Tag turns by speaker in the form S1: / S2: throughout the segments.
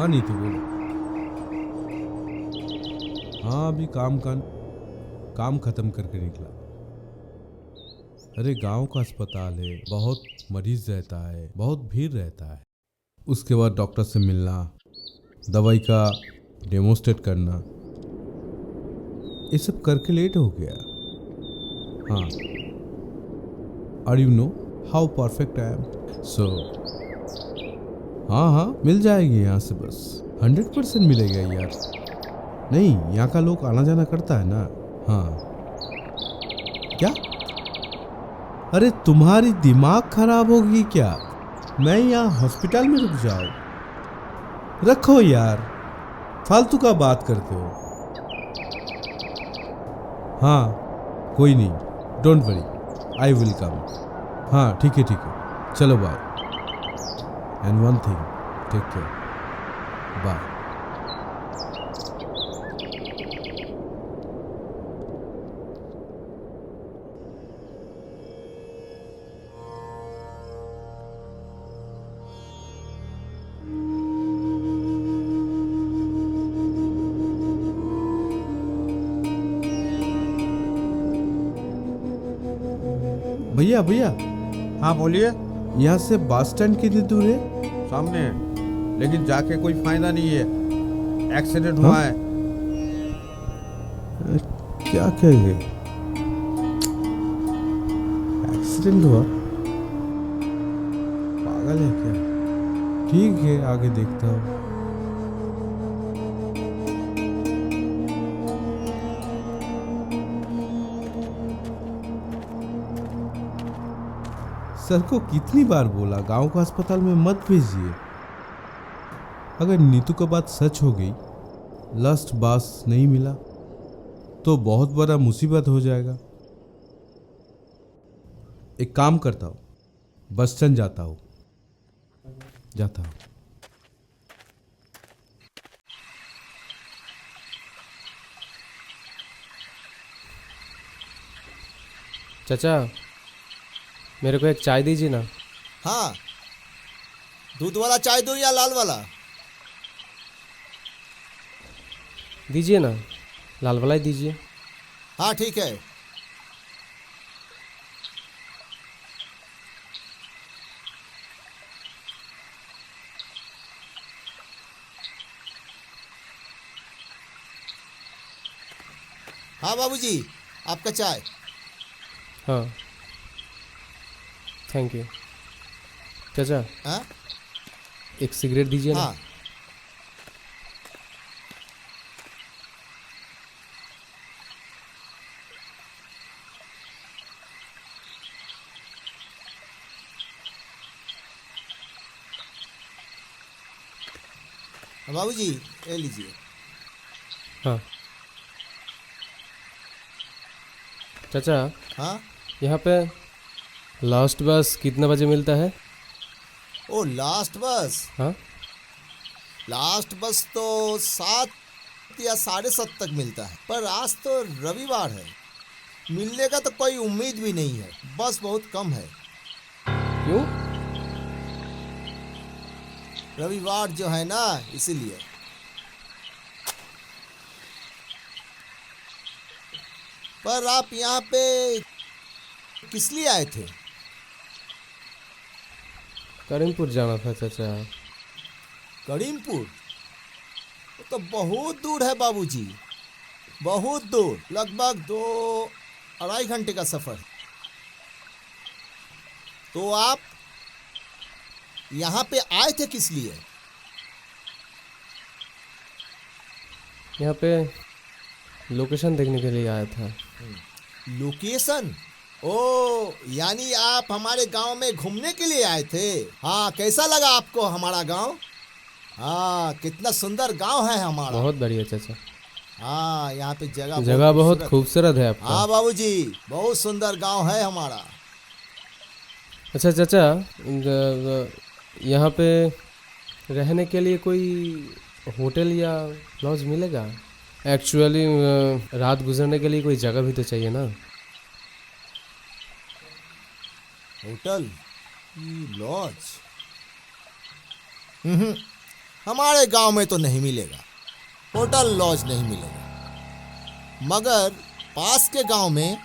S1: हाँ नीतू बोलो। हाँ अभी काम खत्म करके निकला। अरे गांव का अस्पताल है, बहुत मरीज रहता है, बहुत भीड़ रहता है। उसके बाद डॉक्टर से मिलना, दवाई का डेमोस्ट्रेट करना, ये सब करके लेट हो गया। हाँ, और you know how perfect I am. So हाँ हाँ मिल जाएगी यहाँ से, बस 100% मिलेगा यार। नहीं, यहाँ का लोग आना जाना करता है ना। हाँ क्या? अरे तुम्हारी दिमाग खराब होगी क्या? मैं यहाँ हॉस्पिटल में रुक जाऊँ? रखो यार, फालतू का बात करते हो। हाँ कोई नहीं, don't worry, I will come. हाँ ठीक है, चलो bye. And one thing, take care, bye. भैया भैया,
S2: हाँ बोलिए।
S1: यहाँ से बस स्टैंड कितनी दूर है?
S2: सामने है, लेकिन जाके कोई फायदा नहीं है, एक्सीडेंट हुआ है।
S1: क्या कह गए? एक्सीडेंट हुआ? पागल है क्या? ठीक है, आगे देखता हूँ। सर को कितनी बार बोला गांव का अस्पताल में मत भेजिए। अगर नीतू का बात सच हो गई, लास्ट बस नहीं मिला तो बहुत बड़ा मुसीबत हो जाएगा। एक काम करता हूँ, बस स्टैंड जाता हूँ।
S3: चाचा, मेरे को एक चाय दीजिए ना।
S4: हाँ, दूध वाला चाय दो या लाल वाला?
S3: दीजिए ना, लाल वाला ही दीजिए।
S4: हाँ ठीक है। हाँ बाबूजी, आपका चाय।
S3: हाँ थैंक यू। चाचा,
S4: हाँ
S3: एक सिगरेट दीजिए ना।
S4: हाँ। बाबूजी ले लीजिए।
S3: हाँ चाचा,
S4: हाँ।
S3: यहाँ पे लास्ट बस कितने बजे मिलता है?
S4: ओ लास्ट बस?
S3: हाँ
S4: लास्ट बस तो 7 या 7:30 तक मिलता है, पर आज तो रविवार है, मिलने का तो कोई उम्मीद भी नहीं है। बस बहुत कम है।
S3: क्यों?
S4: रविवार जो है ना, इसीलिए। पर आप यहाँ पे किस लिए आए थे?
S3: करीमपुर जाना था चाचा।
S4: करीमपुर? वो तो बहुत दूर है बाबूजी, बहुत दूर, लगभग 2-2.5 घंटे का सफर। तो आप यहाँ पे आए थे किस लिए?
S3: यहाँ पे लोकेशन देखने के लिए आया था।
S4: लोकेशन? ओ, यानी आप हमारे गांव में घूमने के लिए आए थे? हाँ, कैसा लगा आपको हमारा गांव? हाँ, कितना सुंदर गांव है हमारा।
S3: बहुत बढ़िया चाचा।
S4: हाँ, यहाँ पे
S3: जगह बहुत खूबसूरत है आपका।
S4: हाँ बाबूजी, बहुत सुंदर गांव है हमारा।
S3: अच्छा चाचा, यहाँ पे रहने के लिए कोई होटल या लॉज मिलेगा? एक्चुअली रात गुजरने के लिए कोई जगह भी तो चाहिए ना।
S4: Hotel, lodge? हमारे गांव में तो नहीं मिलेगा, होटल लॉज नहीं मिलेगा, मगर पास के गांव में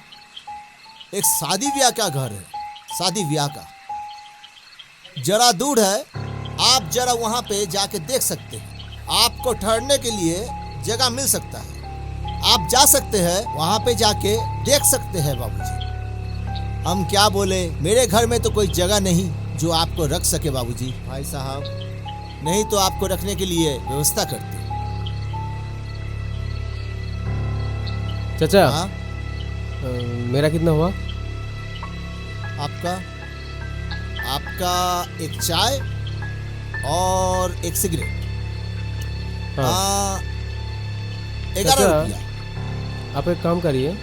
S4: एक शादी ब्याह का घर है, शादी ब्याह का। जरा दूर है, आप जरा वहां पे जाके देख सकते हैं। आपको ठहरने के लिए जगह मिल सकता है, आप जा सकते हैं, वहां पे जाके देख सकते हैं बाबूजी। हम क्या बोले, मेरे घर में तो कोई जगह नहीं जो आपको रख सके बाबूजी। भाई साहब, नहीं तो आपको रखने के लिए व्यवस्था करते।
S3: चाचा,
S4: हाँ,
S3: मेरा कितना हुआ?
S4: आपका एक चाय और एक सिगरेट।
S3: हाँ।
S4: 11
S3: चाचा,
S4: रुपया
S3: आप एक काम करिए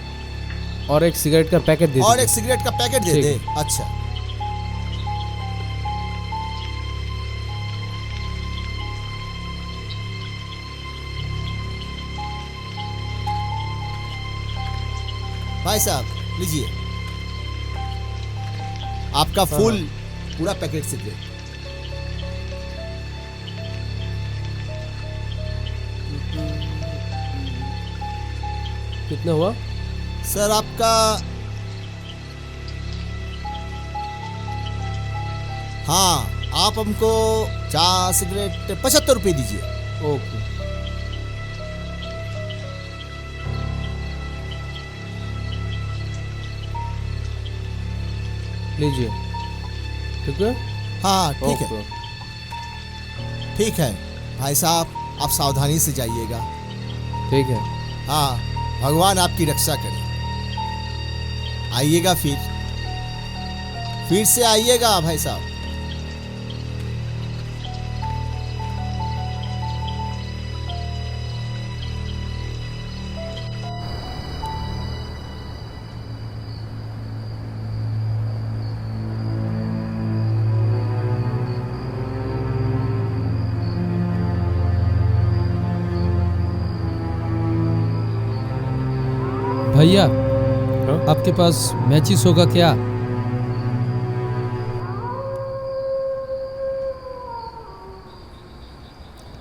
S3: और एक सिगरेट का पैकेट दे
S4: और
S3: दीजिए।
S4: एक सिगरेट का पैकेट दे
S3: ठीक
S4: दे।
S3: है।
S4: अच्छा, भाई साहब लीजिए आपका फुल पूरा पैकेट सिगरेट।
S3: कितना हुआ?
S4: सर आपका, हाँ, आप हमको 4 सिगरेट 75 रुपये दीजिए।
S3: ओके। लीजिए। ठीक है?
S4: हाँ ठीक है,
S3: ओके।
S4: ठीक है भाई साहब, आप सावधानी से जाइएगा।
S3: ठीक है।
S4: हाँ, भगवान आपकी रक्षा करे। आइएगा फिर से आइएगा भाई साहब।
S1: भैया,
S3: हाँ?
S1: आपके पास मैचिस होगा क्या?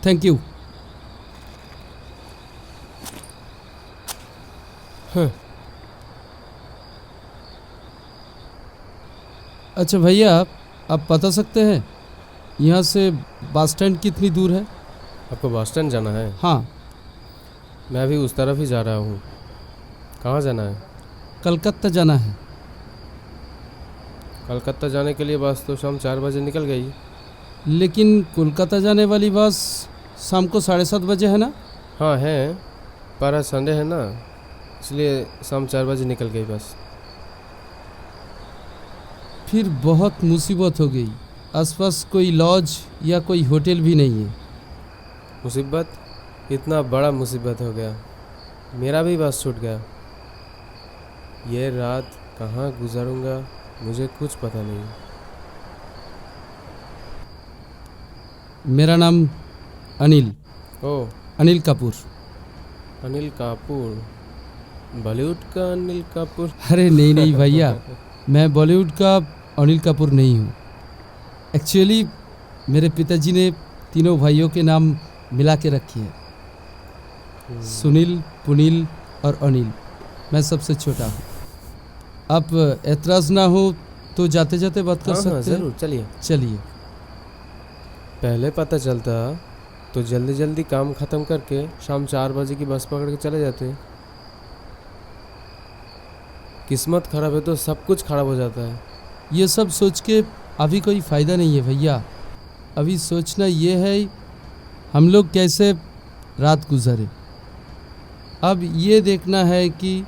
S1: Thank you. अच्छा भैया, आप बता सकते हैं यहाँ से बस स्टैंड कितनी दूर है?
S3: आपको बस स्टैंड जाना है?
S1: हाँ,
S3: मैं अभी उस तरफ ही जा रहा हूँ। कहाँ जाना है?
S1: कलकत्ता जाना है।
S3: कलकत्ता जाने के लिए बस तो शाम 4 बजे निकल गई।
S1: लेकिन कोलकाता जाने वाली बस शाम को 7:30 बजे है ना?
S3: हाँ है, पर आज संडे है ना, इसलिए शाम 4 बजे निकल गई बस।
S1: फिर बहुत मुसीबत हो गई। आसपास कोई लॉज या कोई होटल भी नहीं है।
S3: मुसीबत? इतना बड़ा मुसीबत हो गया, मेरा भी बस छूट गया। ये रात कहाँ गुजारूंगा मुझे कुछ पता नहीं।
S1: मेरा नाम अनिल,
S3: ओह,
S1: अनिल कपूर।
S3: अनिल कपूर? बॉलीवुड का अनिल कपूर?
S1: अरे नहीं नहीं भैया, मैं बॉलीवुड का अनिल कपूर नहीं हूँ। एक्चुअली मेरे पिताजी ने तीनों भाइयों के नाम मिला के रखी है, सुनील, पुनील और अनिल। मैं सबसे छोटा हूँ। आप एतराज़ ना हो तो जाते जाते बात कर
S3: हाँ
S1: सकते
S3: हाँ
S1: हैं?
S3: ज़रूर, चलिए।
S1: चलिए।
S3: पहले पता चलता तो जल्दी जल्दी काम ख़त्म करके शाम 4 बजे की बस पकड़ के चले जाते। किस्मत खराब है तो सब कुछ खराब हो जाता है।
S1: ये सब सोच के अभी कोई फ़ायदा नहीं है भैया। अभी सोचना ये है हम लोग कैसे रात गुजारे। अब ये देखना है कि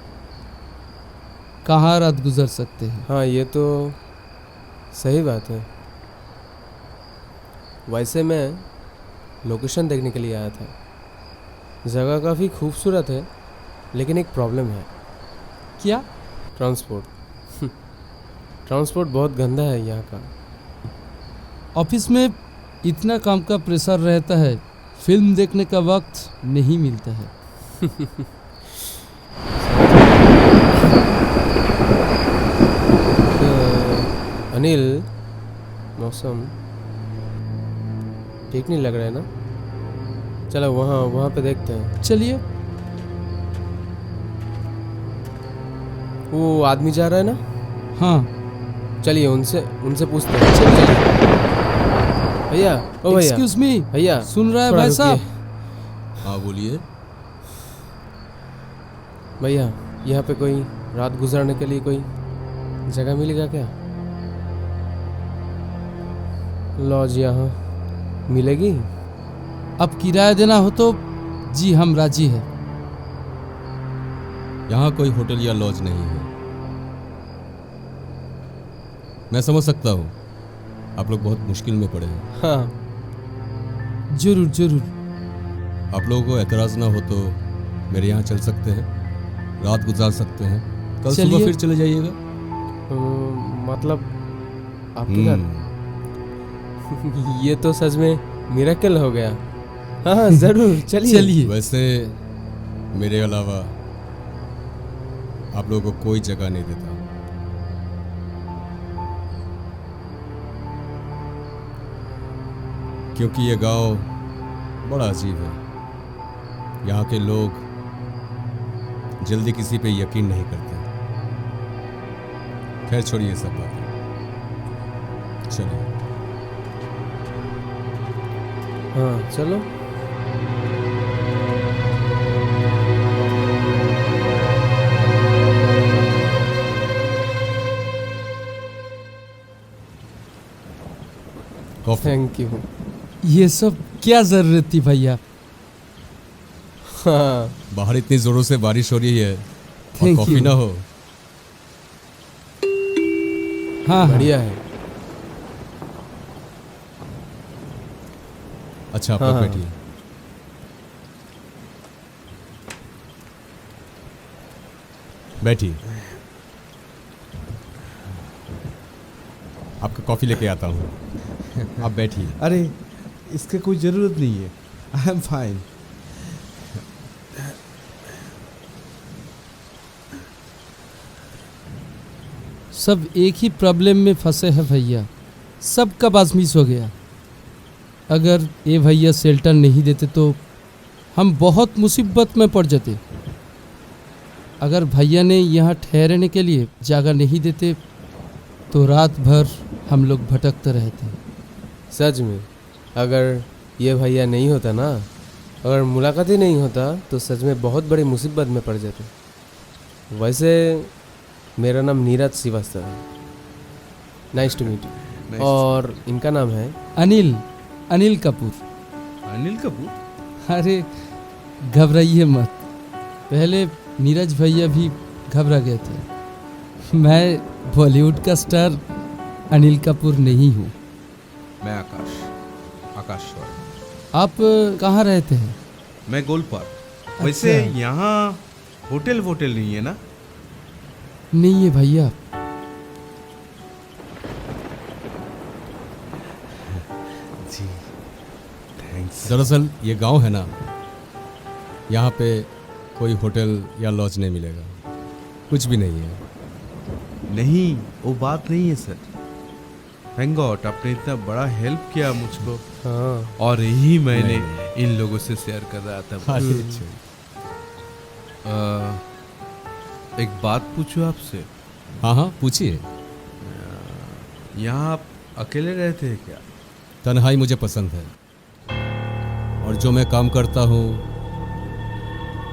S1: कहाँ रात गुजर सकते हैं।
S3: हाँ, ये तो सही बात है। वैसे मैं लोकेशन देखने के लिए आया था। जगह काफ़ी खूबसूरत है, लेकिन एक प्रॉब्लम है।
S1: क्या?
S3: ट्रांसपोर्ट। ट्रांसपोर्ट बहुत गंदा है यहाँ का।
S1: ऑफिस में इतना काम का प्रेशर रहता है, फिल्म देखने का वक्त नहीं मिलता है।
S3: अनिल, मौसम ठीक नहीं लग रहा है ना? चलो वहाँ वहाँ पे देखते हैं।
S5: चलिए।
S3: वो आदमी जा रहा है ना?
S5: हाँ
S3: चलिए उनसे उनसे पूछते हैं। चलिए भैया, ओ भैया,
S5: एक्सक्यूज मी,
S3: भैया
S5: सुन रहा है
S3: थोड़ा
S5: भाई
S3: रुकिए।
S5: साहब?
S1: हाँ बोलिए।
S3: भैया यहाँ पे कोई रात गुजारने के लिए कोई जगह मिलेगा क्या? लॉज यहाँ मिलेगी?
S5: अब किराया देना हो तो जी हम राजी है।
S1: यहाँ कोई होटल या लॉज नहीं है। मैं समझ सकता हूँ आप लोग बहुत मुश्किल में पड़े हैं।
S3: हाँ
S5: जरूर जरूर।
S1: आप लोगों को एतराज ना हो तो मेरे यहाँ चल सकते हैं, रात गुजार सकते हैं, कल सुबह
S5: चलिए।
S1: फिर चले जाइएगा।
S3: मतलब आपके घर? ये तो सच में मिरेकल हो गया। हाँ जरूर चलिए।
S5: चलिए।
S1: वैसे मेरे अलावा आप लोगों को कोई जगह नहीं देता, क्योंकि ये गांव बड़ा अजीब है। यहाँ के लोग जल्दी किसी पे यकीन नहीं करते। खैर छोड़िए सब बातें, चलिए।
S3: हाँ चलो।
S1: कॉफी।
S3: Thank you.
S5: ये सब क्या जरूरत थी भैया?
S3: हाँ
S1: बाहर इतनी जोरों से बारिश हो रही है और
S5: Thank
S1: कॉफी
S5: you.
S1: ना हो।
S5: हाँ हाँ।
S3: बढ़िया है।
S1: अच्छा आप
S3: हाँ,
S1: लोग
S3: हाँ।
S1: बैठिए। बैठिए, आपका कॉफी लेके आता हूँ। आप बैठिए।
S2: अरे इसके कोई ज़रूरत नहीं है, आई एम फाइन।
S5: सब एक ही प्रॉब्लम में फंसे हैं भैया। सबका बाजमीस हो गया। अगर ये भैया शेल्टर नहीं देते तो हम बहुत मुसीबत में पड़ जाते। अगर भैया ने यहाँ ठहरने के लिए जगह नहीं देते तो रात भर हम लोग भटकते रहते।
S3: सच में अगर ये भैया नहीं होता ना, अगर मुलाकात ही नहीं होता तो सच में बहुत बड़ी मुसीबत में पड़ जाते। वैसे मेरा नाम नीरज श्रीवास्तव है। Nice to meet you. और इनका नाम है
S5: अनिल कपूर।
S2: अनिल कपूर?
S5: अरे घबराइए मत। पहले नीरज भैया भी घबरा गए थे। मैं बॉलीवुड का स्टार अनिल कपूर नहीं हूँ।
S2: मैं आकाश रॉय।
S5: आप कहाँ रहते हैं?
S2: मैं गोलपार। वैसे यहाँ होटल वोटल नहीं है ना?
S5: नहीं है भैया।
S2: जी थैंक्स।
S1: दरअसल ये गांव है ना, यहाँ पे कोई होटल या लॉज नहीं मिलेगा, कुछ भी नहीं है।
S2: नहीं वो बात नहीं है सर। थैंक गॉड आपने इतना बड़ा हेल्प किया मुझको,
S3: हाँ
S2: और यही मैंने इन लोगों से शेयर कर रहा था।
S1: अरे अच्छा।
S2: एक बात पूछूं आपसे?
S1: हाँ हाँ पूछिए।
S2: यहाँ आप अकेले रहते हैं क्या?
S1: तन्हाई मुझे पसंद है, और जो मैं काम करता हूँ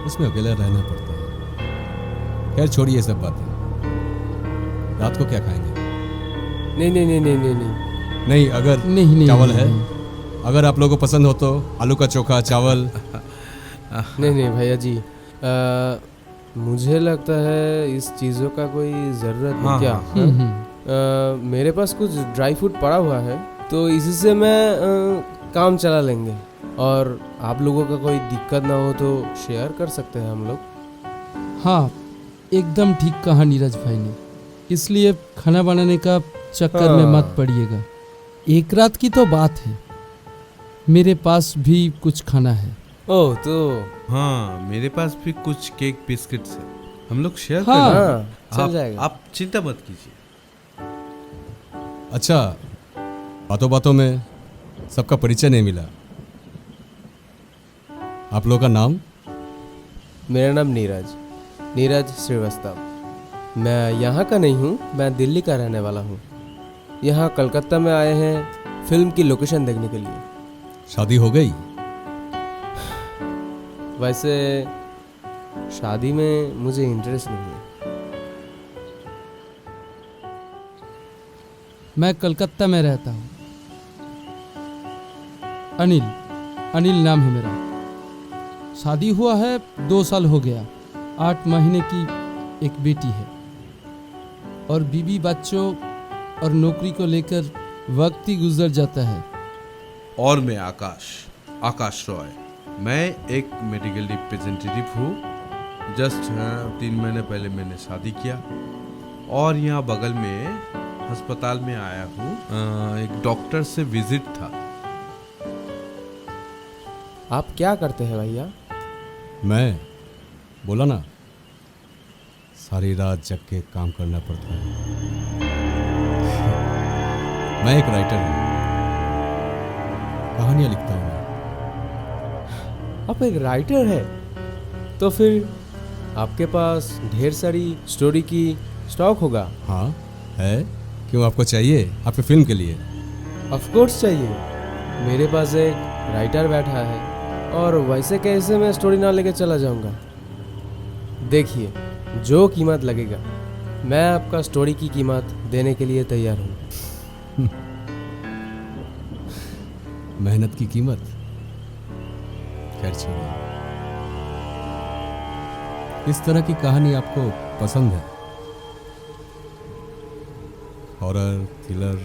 S1: उसमें अकेला रहना पड़ता है। खैर छोड़िए सब बातें। रात को क्या खाएंगे?
S3: नहीं नहीं नहीं नहीं नहीं नहीं।
S1: नहीं अगर
S5: नहीं
S1: चावल है,
S5: नहीं।
S1: अगर आप लोगों को पसंद हो तो आलू का चोखा चावल।
S3: नहीं नहीं भैया जी, मुझे लगता है इस चीज़ों का कोई ज़रूरत नहीं।
S2: हाँ,
S3: क्या
S2: हाँ,
S3: हाँ? मेरे पास कुछ ड्राई फ्रूट पड़ा हुआ है, तो इसी से मैं काम चला लेंगे। और आप लोगों का कोई दिक्कत ना हो तो शेयर कर सकते हैं हम लोग।
S5: हाँ एकदम ठीक कहा नीरज भाई ने। इसलिए खाना बनाने का चक्कर में मत पड़िएगा। एक रात की तो बात है, मेरे पास भी कुछ खाना है।
S3: ओह तो
S2: हाँ मेरे पास भी कुछ केक बिस्किट्स है, हम लोग शेयर
S5: हाँ,
S2: कर
S3: हाँ चल
S2: आप,
S3: जाएगा।
S2: आप चिंता मत कीजिए।
S1: अच्छा, बातों बातों में सबका परिचय नहीं मिला।
S6: आप लोगों का नाम?
S3: मेरा नाम नीरज श्रीवास्तव। मैं यहाँ का नहीं हूँ, मैं दिल्ली का रहने वाला हूँ। यहाँ कलकत्ता में आए हैं फिल्म की लोकेशन देखने के लिए।
S6: शादी हो गई?
S3: वैसे शादी में मुझे इंटरेस्ट नहीं है।
S5: मैं कलकत्ता में रहता हूँ। अनिल नाम है मेरा। शादी हुआ है 2 साल हो गया। 8 महीने की एक बेटी है और बीवी बच्चों और नौकरी को लेकर वक्त ही गुजर जाता है।
S2: और मैं आकाश रॉय। मैं एक मेडिकल रिप्रेजेंटेटिव हूँ। जस्ट 3 महीने पहले मैंने शादी किया और यहाँ बगल में अस्पताल में आया हूँ। एक डॉक्टर से विजिट था।
S3: आप क्या करते हैं भैया?
S6: मैं बोला ना, सारी रात जग के काम करना पड़ता है। मैं एक राइटर हूँ, कहानियाँ लिखता हूँ मैं।
S3: आप एक राइटर है तो फिर आपके पास ढेर सारी स्टोरी की स्टॉक होगा।
S6: हाँ है। क्यों, आपको चाहिए आपकी फिल्म के लिए?
S3: ऑफ कोर्स चाहिए। मेरे पास एक राइटर बैठा है और वैसे कैसे मैं स्टोरी ना लेके चला जाऊंगा। देखिए, जो कीमत लगेगा मैं आपका स्टोरी की कीमत देने के लिए तैयार हूँ।
S6: मेहनत की कीमत? खैर छोड़िए। इस तरह की कहानी आपको पसंद है? Horror, thriller?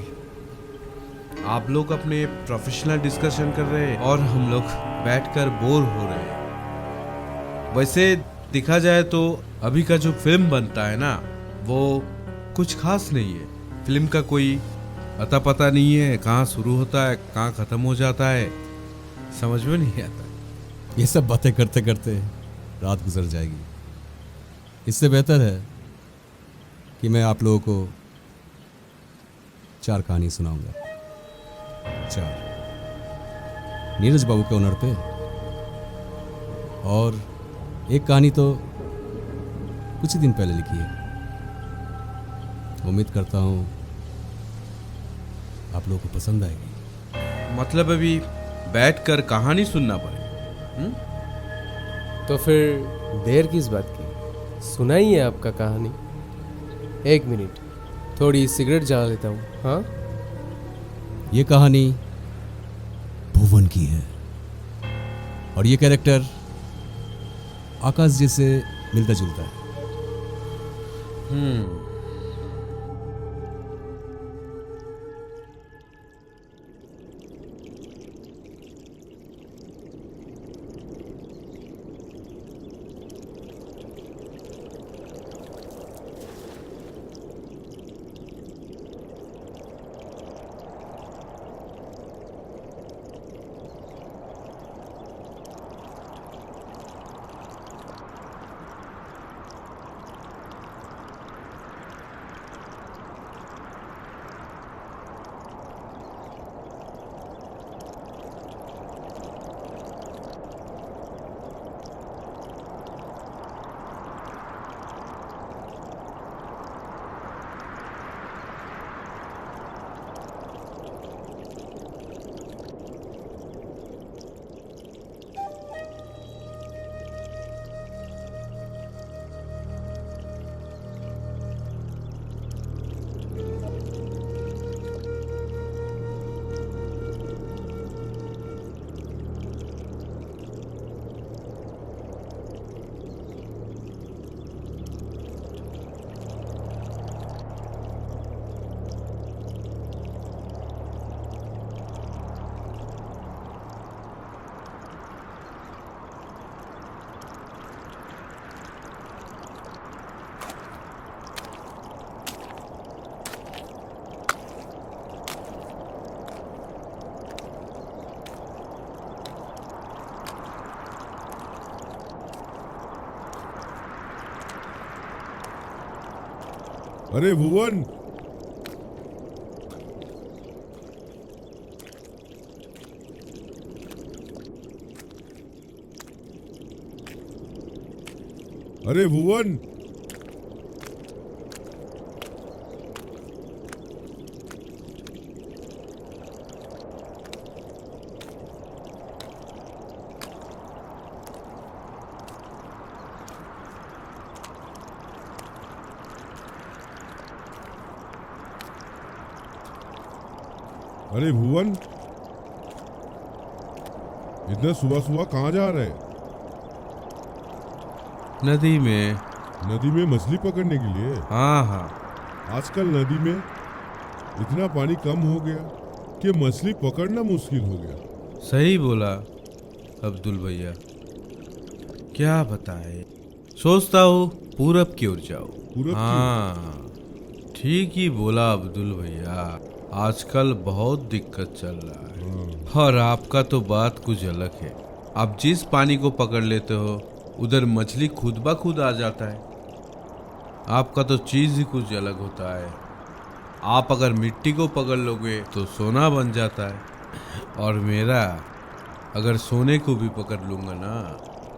S2: आप लोग अपने प्रोफेशनल डिस्कशन कर रहे हैं और हम लोग बैठकर बोर हो रहे हैं। वैसे देखा जाए तो अभी का जो फिल्म बनता है ना, वो कुछ खास नहीं है। फिल्म का कोई अता पता नहीं है, कहाँ शुरू होता है कहाँ ख़त्म हो जाता है, समझ में नहीं आता।
S6: ये सब बातें करते करते रात गुजर जाएगी। इससे बेहतर है कि मैं आप लोगों को 4 कहानी सुनाऊंगा। 4 नीरज बाबू के ऑनर पे, और एक कहानी तो कुछ ही दिन पहले लिखी है। उम्मीद करता हूँ आप लोगों को पसंद आएगी।
S2: मतलब अभी बैठकर कहानी सुनना पड़े।
S3: तो फिर देर किस बात की, सुनाइए आपका कहानी। 1 मिनट, थोड़ी सिगरेट जला लेता हूँ। हाँ,
S6: ये कहानी भुवन की है और ये कैरेक्टर आकाश जी से मिलता जुलता है।
S7: अरे भुवन, अरे भुवन, अरे भुवन, इतना सुबह सुबह कहाँ जा रहे?
S2: नदी में।
S7: नदी में मछली पकड़ने के लिए?
S2: हाँ हाँ।
S7: आजकल नदी में इतना पानी कम हो गया कि मछली पकड़ना मुश्किल हो गया।
S2: सही बोला अब्दुल भैया, क्या बताए। सोचता हूँ पूरब की ओर जाओ।
S7: पूरब की ओर?
S2: हाँ, ठीक ही बोला अब्दुल भैया, आजकल बहुत दिक्कत चल रहा है। और आपका तो बात कुछ अलग है। आप जिस पानी को पकड़ लेते हो उधर मछली खुद ब खुद आ जाता है। आपका तो चीज ही कुछ अलग होता है। आप अगर मिट्टी को पकड़ लोगे तो सोना बन जाता है, और मेरा अगर सोने को भी पकड़ लूंगा ना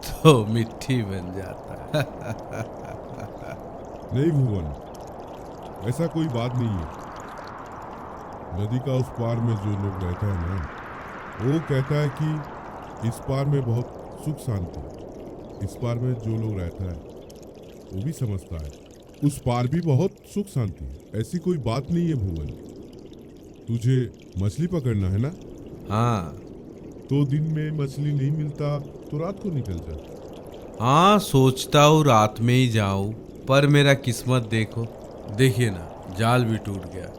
S2: तो मिट्टी बन जाता है।
S7: नहीं भुवन, ऐसा कोई बात नहीं है। नदी का उस पार में जो लोग रहता है ना, वो कहता है कि इस पार में बहुत सुख शांति। इस पार में जो लोग रहता है वो भी समझता है उस पार भी बहुत सुख शांति है। ऐसी कोई बात नहीं है भुवन। तुझे मछली पकड़ना है ना?
S2: हाँ।
S7: तो दिन में मछली नहीं मिलता तो रात को निकल जा।
S2: हाँ, सोचता हूँ रात में ही जाऊं, पर मेरा किस्मत देखो। देखिए ना, जाल भी टूट गया।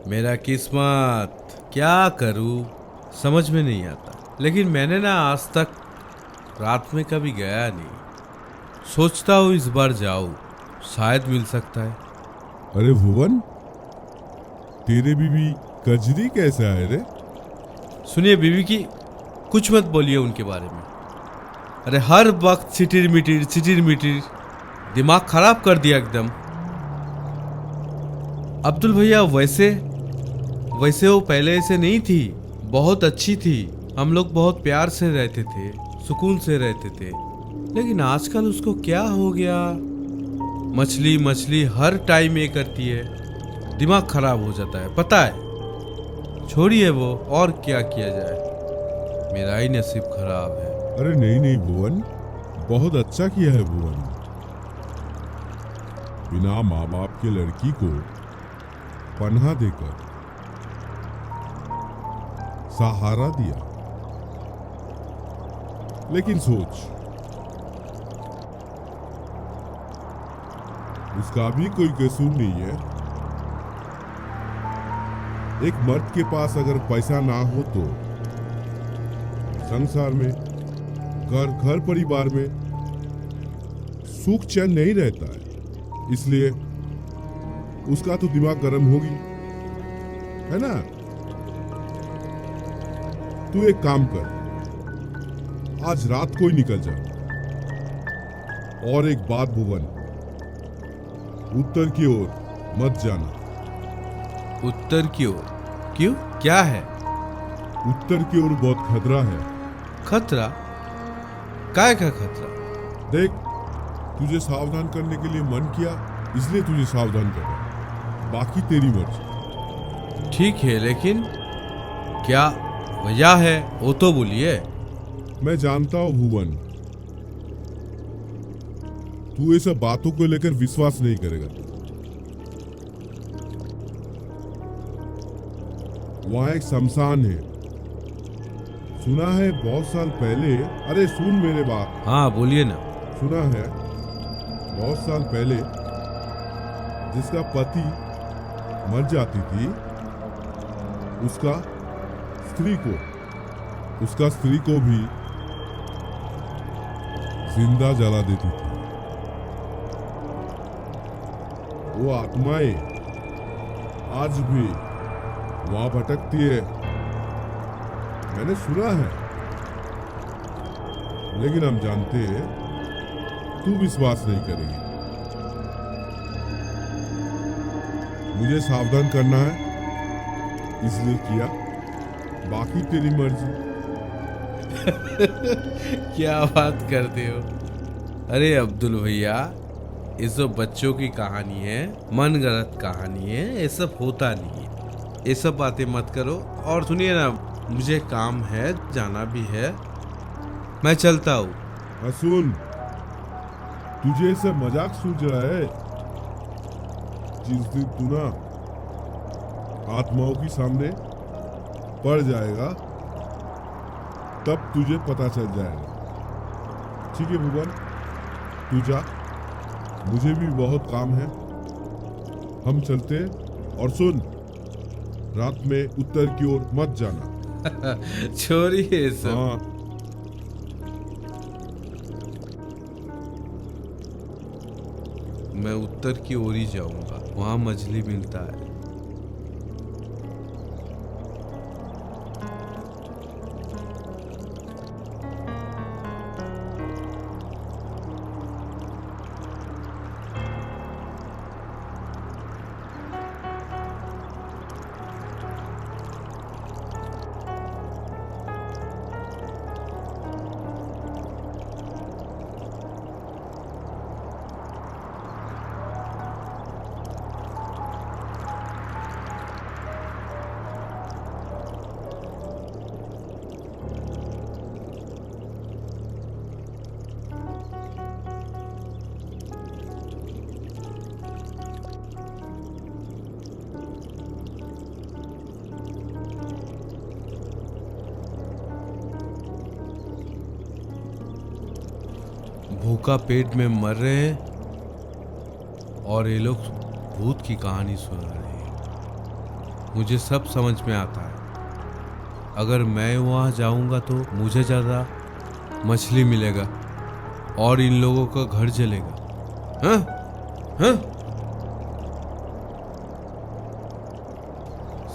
S2: मेरा किस्मत, क्या करूं समझ में नहीं आता। लेकिन मैंने ना आज तक रात में कभी गया नहीं। सोचता हूँ इस बार जाऊं, शायद मिल सकता है।
S7: अरे भुवन, तेरे बीवी कजरी कैसा है रे?
S2: सुनिए, बीवी की कुछ मत बोलिए उनके बारे में। अरे हर वक्त सिटिर मिटिर दिमाग खराब कर दिया एकदम। अब्दुल भैया, वैसे वो पहले ऐसे नहीं थी, बहुत अच्छी थी। हम लोग बहुत प्यार से रहते थे, सुकून से रहते थे। लेकिन आजकल उसको क्या हो गया? मछली मछली हर टाइम ये करती है, दिमाग खराब हो जाता है, पता है। छोड़िए वो, और क्या किया जाए, मेरा ही नसीब खराब है।
S7: अरे नहीं नहीं भुवन, बहुत अच्छा किया है भुवन। बिना माँ बाप के लड़की को पनाह देकर सहारा दिया। लेकिन सोच, उसका भी कोई कसूर नहीं है। एक मर्द के पास अगर पैसा ना हो तो संसार में, घर परिवार में सुख चैन नहीं रहता है। इसलिए उसका तो दिमाग गर्म होगी, है ना? तू एक काम कर, आज रात को ही निकल जा। और एक बात भुवन, उत्तर की ओर मत जाना।
S2: उत्तर की ओर? क्यों, क्या है?
S7: उत्तर की ओर बहुत खतरा है।
S2: खतरा? काय का खतरा?
S7: देख, तुझे सावधान करने के लिए मन किया, इसलिए तुझे सावधान कर रहा। बाकी तेरी मर्जी।
S2: ठीक है, लेकिन क्या वजह है वो तो बोलिए।
S7: मैं जानता हूँ भुवन, तू ये सब बातों को लेकर विश्वास नहीं करेगा। वहां एक शमशान है, सुना है बहुत साल पहले। अरे सुन मेरे बात।
S2: हाँ बोलिए ना।
S7: सुना है बहुत साल पहले जिसका पति मर जाती थी, उसका स्त्री को भी जिंदा जला देती थी। वो आत्माएं आज भी वहां भटकती है, मैंने सुना है। लेकिन हम जानते हैं तू विश्वास नहीं करेगी। मुझे सावधान करना है इसलिए किया, बाकी तेरी मर्जी।
S2: क्या बात करते हो? अरे अब्दुल भैया, ये सब बच्चों की कहानी है, मनगढ़ंत कहानी है, ये सब होता नहीं है। ये सब बातें मत करो। और सुनिए ना, मुझे काम है, जाना भी है, मैं चलता हूँ।
S7: सुन, तुझे ऐसा मजाक सूझ रहा है? जिस दिन तू ना आत्माओं के सामने पड़ जाएगा तब तुझे पता चल जाएगा। ठीक है भुवन, तू जा, मुझे भी बहुत काम है, हम चलते। और सुन, रात में उत्तर की ओर मत जाना।
S2: छोड़िए ये सब।
S7: हाँ,
S2: मैं उत्तर की ओर ही जाऊंगा, वहां मछली मिलता है। भूखा पेट में मर रहे हैं और ये लोग भूत की कहानी सुना रहे हैं। मुझे सब समझ में आता है। अगर मैं वहाँ जाऊँगा तो मुझे ज़्यादा मछली मिलेगा और इन लोगों का घर जलेगा। हाँ हाँ,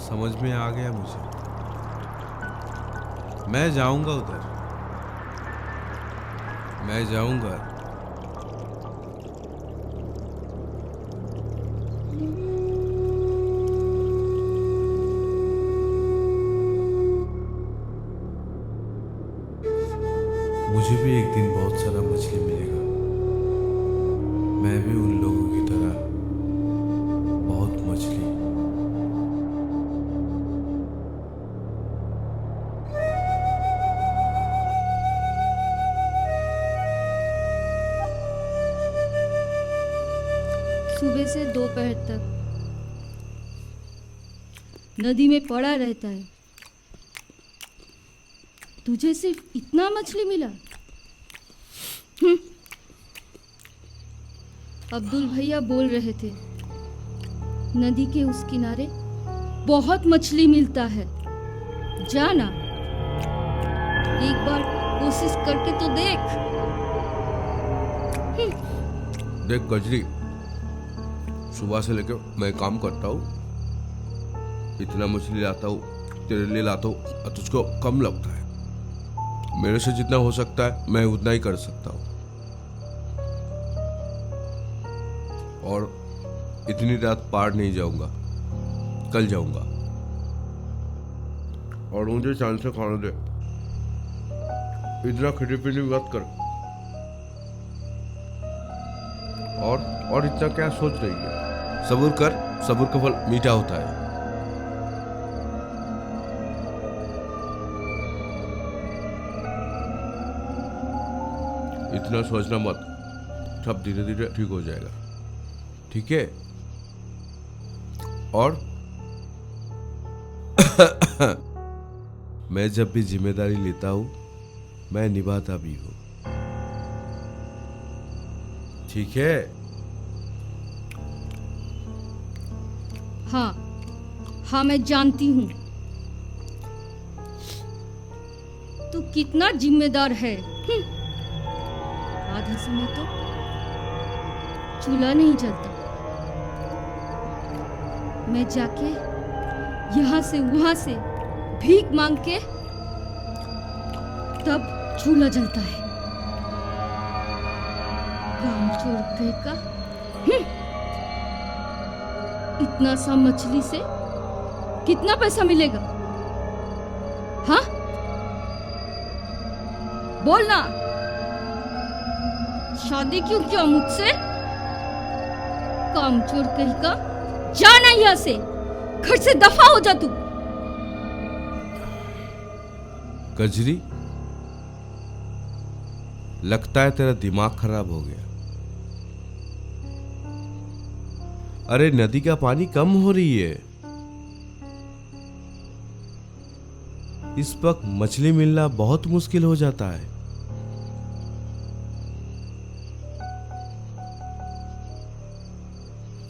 S2: समझ में आ गया मुझे। मैं जाऊँगा उधर, मैं जाऊँगा। मुझे भी एक दिन बहुत सारा मछली मिलेगा। मैं भी उन लोगों की तरह बहुत मछली।
S8: सुबह से दोपहर तक नदी में पड़ा रहता है। तुझे सिर्फ इतना मछली मिला? अब्दुल भैया बोल रहे थे नदी के उस किनारे बहुत मछली मिलता है। जाना, एक बार कोशिश करके तो देख।
S2: देख गजरी, सुबह से लेकर मैं काम करता हूँ, इतना मछली लाता हूँ, तेरे लिए लाता हूँ और तुझको कम लगता है। मेरे से जितना हो सकता है मैं उतना ही कर सकता हूँ। और इतनी रात पार नहीं जाऊंगा, कल जाऊंगा। और मुझे चांद से खाना दे, इतना खिटी मत कर। और इतना क्या सोच रही है? सब्र कर, सब्र का फल मीठा होता है। इतना सोचना मत, सब धीरे धीरे ठीक हो जाएगा। ठीक है? और मैं जब भी जिम्मेदारी लेता हूं, मैं निभाता भी हूं। ठीक है?
S8: हाँ हाँ, मैं जानती हूँ तू कितना जिम्मेदार है। आधा समय तो चूल्हा नहीं जलता। मैं जाके यहाँ से वहां से भीख मांग के तब चूल्हा जलता है। काम छोड़ के का इतना सा मछली से कितना पैसा मिलेगा? हाँ, बोलना। शादी क्यों किया मुझसे? कामचोर कहीं का, जाना यहाँ से, घर से दफा हो जा तू।
S2: कजरी, लगता है तेरा दिमाग खराब हो गया। अरे नदी का पानी कम हो रही है, इस वक्त मछली मिलना बहुत मुश्किल हो जाता है।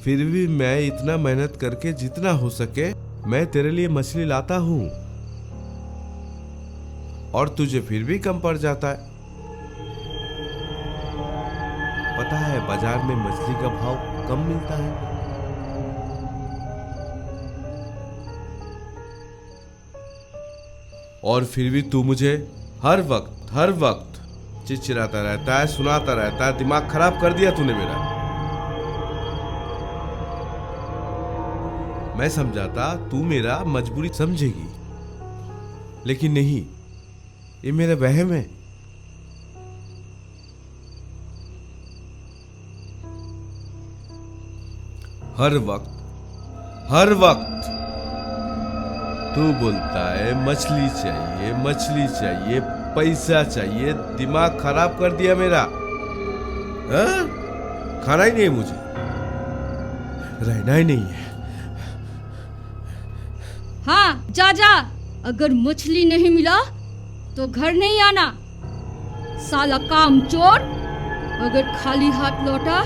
S2: फिर भी मैं इतना मेहनत करके जितना हो सके मैं तेरे लिए मछली लाता हूं, और तुझे फिर भी कम पड़ जाता है। पता है बाजार में मछली का भाव कम मिलता है। और फिर भी तू मुझे हर वक्त चिड़चिड़ाता रहता है, सुनाता रहता है। दिमाग खराब कर दिया तूने मेरा। मैं समझाता तू मेरा मजबूरी समझेगी, लेकिन नहीं, ये मेरा वहम है। हर वक्त तू बोलता है मछली चाहिए, पैसा चाहिए। दिमाग खराब कर दिया मेरा। हाँ? खाना ही नहीं है मुझे, रहना ही नहीं है।
S8: हाँ जा जा, अगर मछली नहीं मिला तो घर नहीं आना। साला कामचोर, अगर खाली हाथ लौटा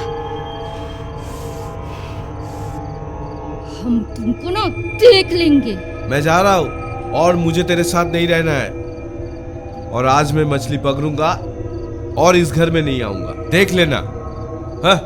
S8: हम तुमको ना देख लेंगे।
S2: मैं जा रहा हूं और मुझे तेरे साथ नहीं रहना है। और आज मैं मछली पकड़ूंगा और इस घर में नहीं आऊंगा, देख लेना। हाँ?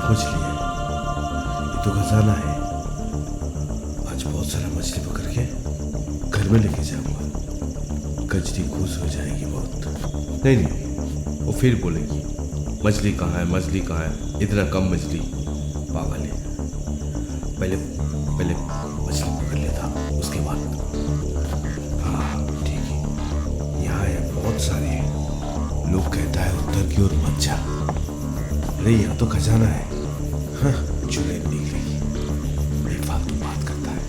S2: बहुत मछली है, ये तो खजाना है। आज बहुत सारा मछली पकड़ के घर में लेके जाऊंगा, कजरी खुश हो जाएगी बहुत। नहीं नहीं, वो फिर बोलेगी मछली कहाँ है, मछली कहाँ है, इतना कम मछली, पागल है। पहले पहले मछली पकड़ लेता, उसके बाद। हाँ ठीक है, यहाँ है बहुत सारे। लोग कहता है उत्तर की ओर मत जा। अरे यहाँ तो खजाना है। हाँ, जुलेब निकलेगी, बेफालतू बात करता है।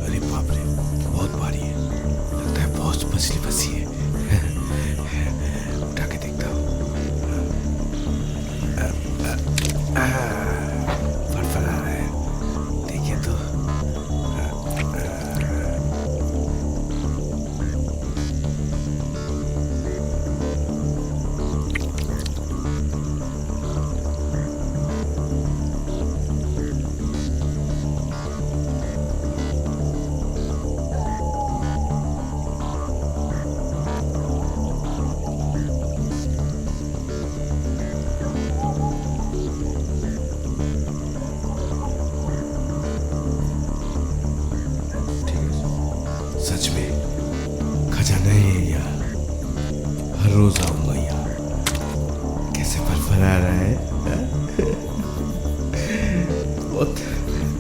S2: अरे बाप रे, बहुत भारी है, लगता है बहुत मछली फंसी है। उठा के देखता हूँ। फड़फड़ा रहा है, देखिए तो। सच में खजाना है यहाँ, हर रोज आऊंगा यहाँ। कैसे फरफरा रहा है, बहुत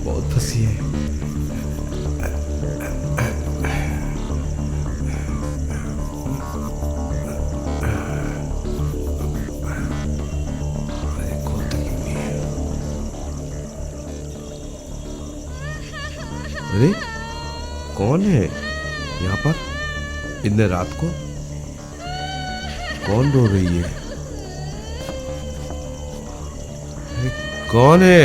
S2: बहुत फंसी है। अरे कौन तक भी है? अरे कौन है यहाँ पर इतने रात को? कौन रो रही है? अरे कौन है?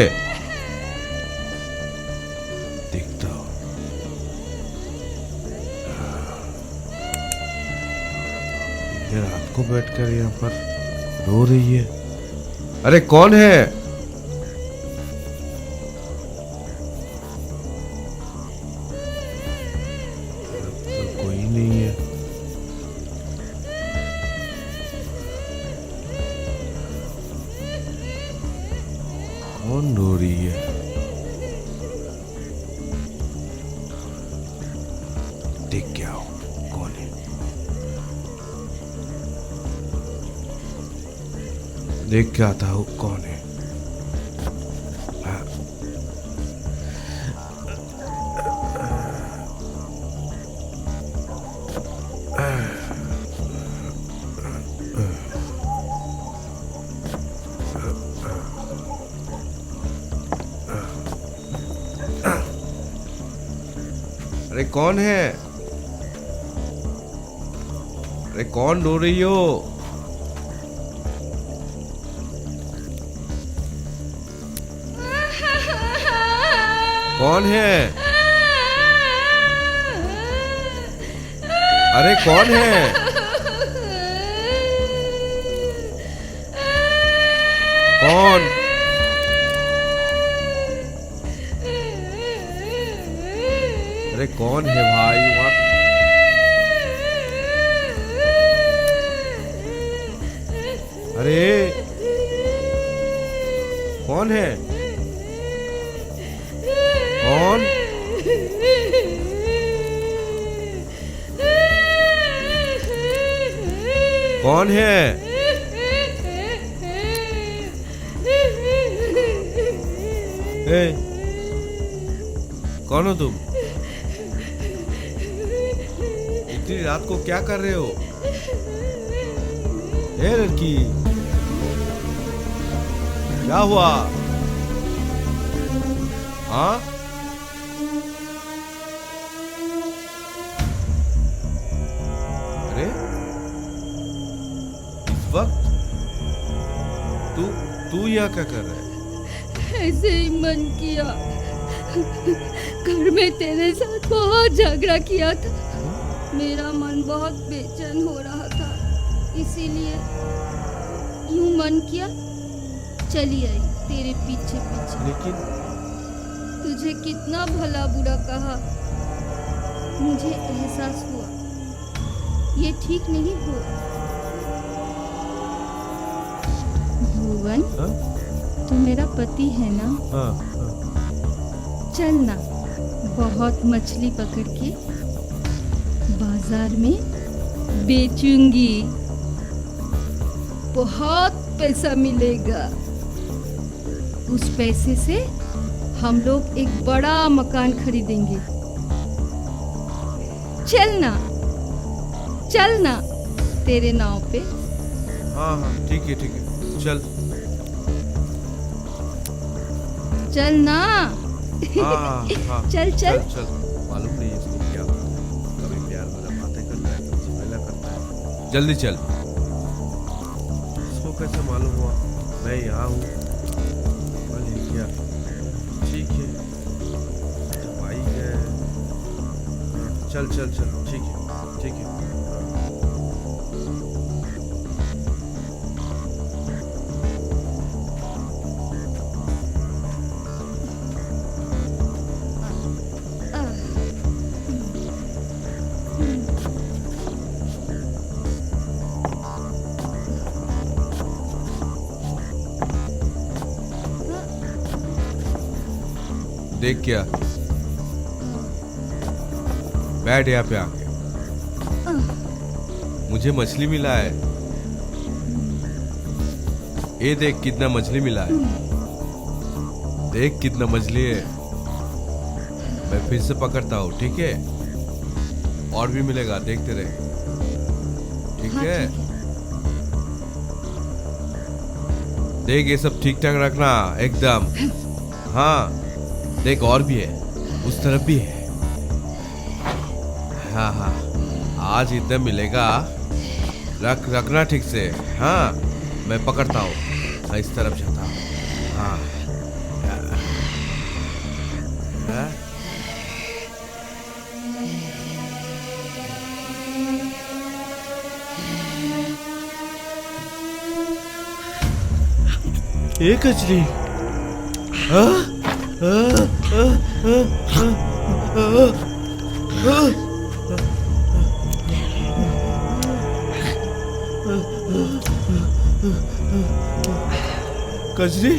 S2: देखता हूँ। इतने रात को बैठकर यहाँ पर रो रही है। अरे कौन है? कोई नहीं है। कौन रो रही है? देख के आओ कौन है। देख के आता हूँ कौन है। अरे कौन है? अरे कौन रो रही हो? कौन है? अरे कौन है? कौन? अरे कौन है भाई वहाँ? अरे कौन है? कौन? कौन है? ए, कौन हो तुम? इतनी रात को क्या कर रहे हो? ए लड़की, क्या हुआ? हाँ, अरे इस वक्त तू यहाँ क्या कर रहा है?
S8: ऐसे ही मन किया, घर में तेरे साथ बहुत झगड़ा किया था, मेरा मन बहुत बेचैन हो रहा था, इसीलिए यूं मन किया चली आई तेरे पीछे पीछे।
S2: लेकिन
S8: तुझे कितना भला बुरा कहा, मुझे एहसास हुआ ये ठीक नहीं हुआ। भुवन, तू मेरा पति है ना?
S2: हाँ,
S8: चल ना, बहुत मछली पकड़ के बाजार में बेचूंगी, बहुत पैसा मिलेगा। उस पैसे से हम लोग एक बड़ा मकान खरीदेंगे। चल ना तेरे नाव पे।
S2: हाँ हाँ, ठीक है, चल।
S8: चल ना।
S2: हाँ हाँ,
S8: चल।
S2: मालूम नहीं इसको क्या होता है, कभी प्यार वाला बातें करता है, कभी झमेला करता है। जल्दी चल। इसको कैसे मालूम हुआ मैं यहाँ हूँ? क्या ठीक है, जब आई है, चल, ठीक है। देख क्या, बैठ यहाँ पे आके। मुझे मछली मिला है, ये देख कितना मछली मिला है, देख कितना मछली है। मैं फिर से पकड़ता हूँ, ठीक है? और भी मिलेगा, देखते रहे, ठीक है? देख ये सब ठीक ठाक रखना एकदम। हाँ देख, और भी है, उस तरफ भी है। हाँ, आज इतना मिलेगा, रखना ठीक से। हाँ, मैं पकड़ता हूँ, मैं इस तरफ जाता हूँ। हाँ, एक कचरी। कचरी,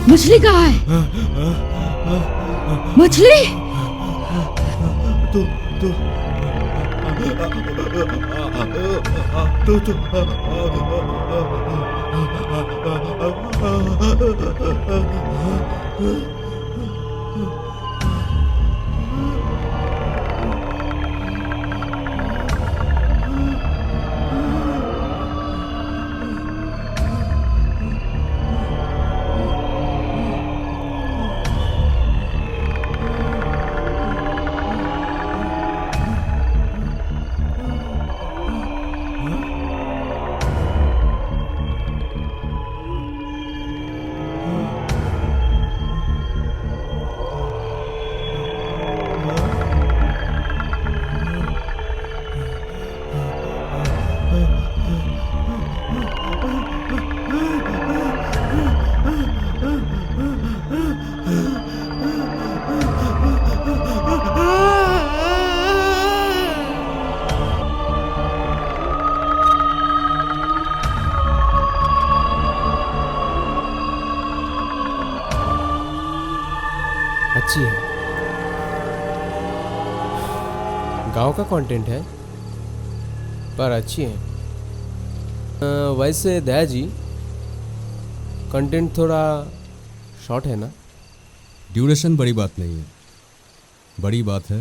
S8: मछली कहाँ है? मछली?
S3: अच्छी है। गांव का कंटेंट है पर अच्छी है। वैसे दया जी, कंटेंट थोड़ा शॉर्ट है ना?
S6: ड्यूरेशन बड़ी बात नहीं है, बड़ी बात है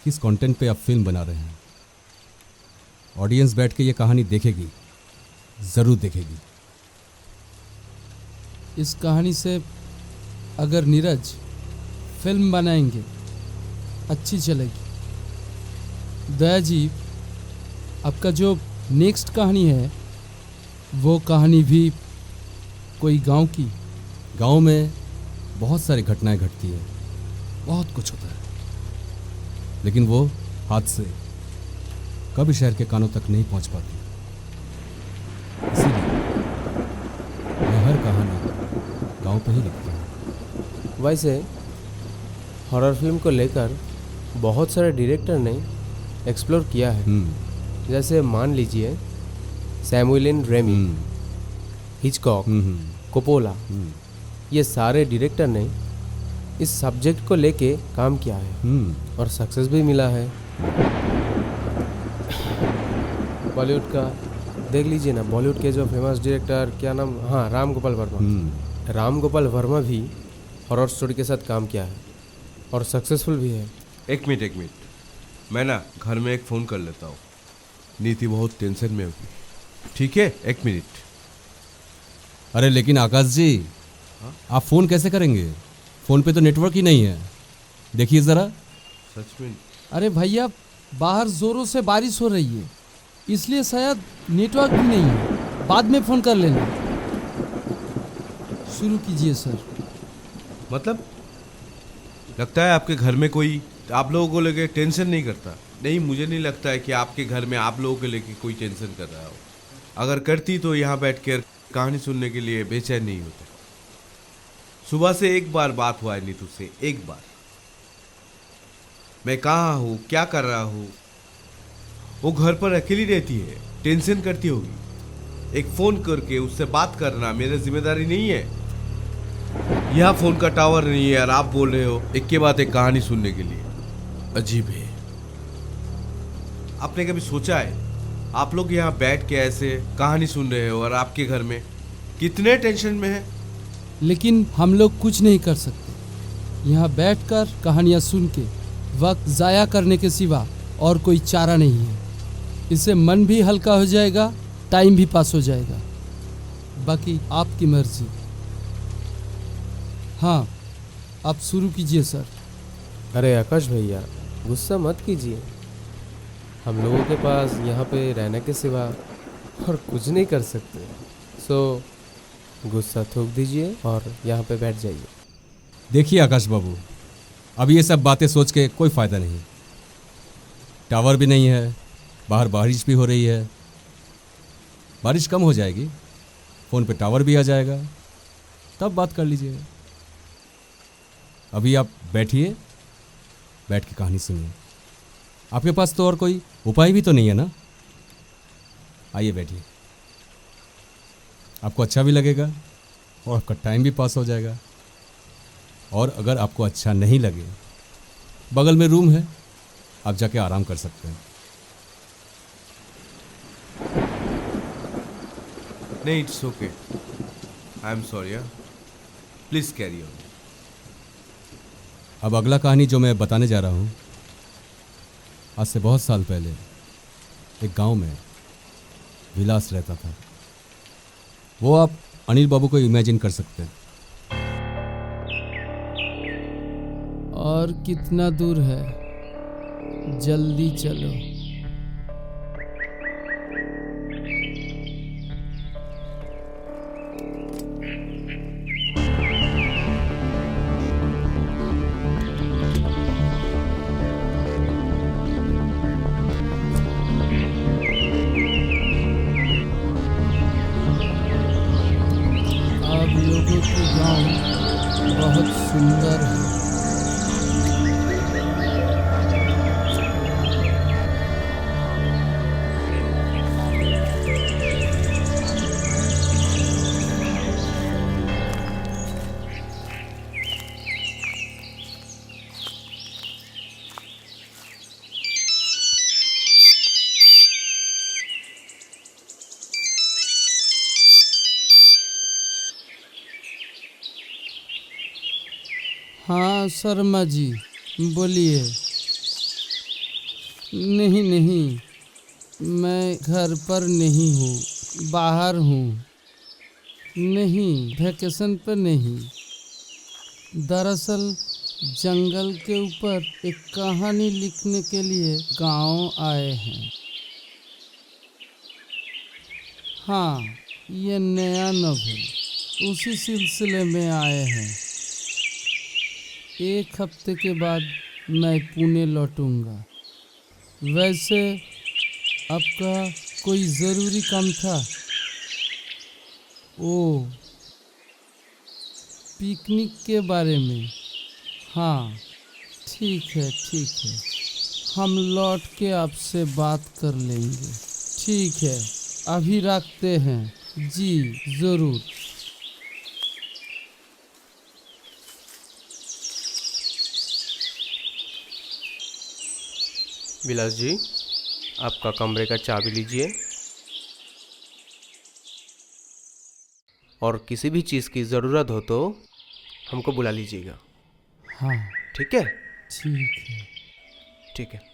S6: किस कंटेंट पे आप फिल्म बना रहे हैं। ऑडियंस बैठ के ये कहानी देखेगी, ज़रूर देखेगी।
S5: इस कहानी से अगर नीरज फिल्म बनाएंगे अच्छी चलेगी। दया जी, आपका जो नेक्स्ट कहानी है वो कहानी भी कोई गांव की?
S6: गांव में बहुत सारी घटनाएं घटती है, बहुत कुछ होता है, लेकिन वो हादसे कभी शहर के कानों तक नहीं पहुंच पाती। इसीलिए मैं हर कहानी गांव पे ही लिखता हूँ।
S3: वैसे हॉरर फिल्म को लेकर बहुत सारे डायरेक्टर ने एक्सप्लोर किया है। जैसे मान लीजिए Samuel L Raimi, Hitchcock, Coppola, ये सारे डायरेक्टर ने इस सब्जेक्ट को लेके काम किया है और सक्सेस भी मिला है। बॉलीवुड का देख लीजिए ना, बॉलीवुड के जो फेमस डायरेक्टर, क्या नाम, हाँ, राम गोपाल वर्मा। राम गोपाल वर्मा भी हॉरर स्टोरी के साथ काम किया है और सक्सेसफुल भी है।
S2: एक मिनट, मैं ना घर में एक फ़ोन कर लेता हूँ। नीति बहुत टेंशन में होगी, ठीक है? एक मिनट।
S6: अरे लेकिन आकाश जी, आप फ़ोन कैसे करेंगे? फ़ोन पे तो नेटवर्क ही नहीं है, देखिए ज़रा।
S2: सच में?
S5: अरे भैया, बाहर ज़ोरों से बारिश हो रही है, इसलिए शायद नेटवर्क भी नहीं है। बाद में फ़ोन कर लेना। शुरू कीजिए सर।
S2: मतलब लगता है आपके घर में कोई आप लोगों को लेके टेंशन नहीं करता। नहीं, मुझे नहीं लगता है कि आपके घर में आप लोगों को लेके कोई टेंशन कर रहा हो। अगर करती तो यहाँ बैठ कर कहानी सुनने के लिए बेचैन नहीं होते। सुबह से एक बार बात हुआ है नीतू से, एक बार। मैं कहाँ हूँ, क्या कर रहा हूँ, वो घर पर अकेली रहती है, टेंशन करती होगी। एक फ़ोन करके उससे बात करना मेरी जिम्मेदारी नहीं है। यहाँ फ़ोन का टावर नहीं है और आप बोल रहे हो एक के बाद एक कहानी सुनने के लिए। अजीब है। आपने कभी सोचा है आप लोग यहाँ बैठ के ऐसे कहानी सुन रहे हो और आपके घर में कितने टेंशन में है?
S5: लेकिन हम लोग कुछ नहीं कर सकते। यहाँ बैठकर कहानियाँ सुन के वक्त ज़ाया करने के सिवा और कोई चारा नहीं है। इससे मन भी हल्का हो जाएगा, टाइम भी पास हो जाएगा। बाकी आपकी मर्जी। हाँ, आप शुरू कीजिए सर।
S3: अरे आकाश भैया, गुस्सा मत कीजिए। हम लोगों के पास यहाँ पे रहने के सिवा और कुछ नहीं कर सकते। सो गुस्सा थूक दीजिए और यहाँ पे बैठ जाइए।
S6: देखिए आकाश बाबू, अब ये सब बातें सोच के कोई फ़ायदा नहीं। टावर भी नहीं है, बाहर बारिश भी हो रही है। बारिश कम हो जाएगी, फ़ोन पे टावर भी आ जाएगा, तब बात कर लीजिएगा। अभी आप बैठिए, बैठ के कहानी सुनिए। आपके पास तो और कोई उपाय भी तो नहीं है ना? आइए बैठिए, आपको अच्छा भी लगेगा और आपका टाइम भी पास हो जाएगा। और अगर आपको अच्छा नहीं लगे, बगल में रूम है, आप जाके आराम कर सकते हैं।
S2: नहीं, it's okay, I am sorry. Please carry on.
S6: अब अगला कहानी जो मैं बताने जा रहा हूँ, आज से बहुत साल पहले एक गांव में विलास रहता था। वो आप अनिल बाबू को इमेजिन कर सकते हैं।
S5: और कितना दूर है? जल्दी चलो। आप लोगों के गांव बहुत सुंदर है। हाँ शर्मा जी, बोलिए। नहीं नहीं, मैं घर पर नहीं हूँ, बाहर हूँ। नहीं, वैकेशन पर नहीं। दरअसल जंगल के ऊपर एक कहानी लिखने के लिए गांव आए हैं। हाँ, ये नया नॉवेल उसी सिलसिले में आए हैं। 1 हफ्ते के बाद मैं पुणे लौटूंगा। वैसे आपका कोई ज़रूरी काम था? ओह, पिकनिक के बारे में। हाँ, ठीक है ठीक है, हम लौट के आपसे बात कर लेंगे। ठीक है, अभी रखते हैं। जी ज़रूर।
S9: विलास जी, आपका कमरे का चाबी लीजिए, और किसी भी चीज़ की ज़रूरत हो तो हमको बुला लीजिएगा।
S5: हाँ
S9: ठीक है?
S5: ठीक है।
S9: ठीक है।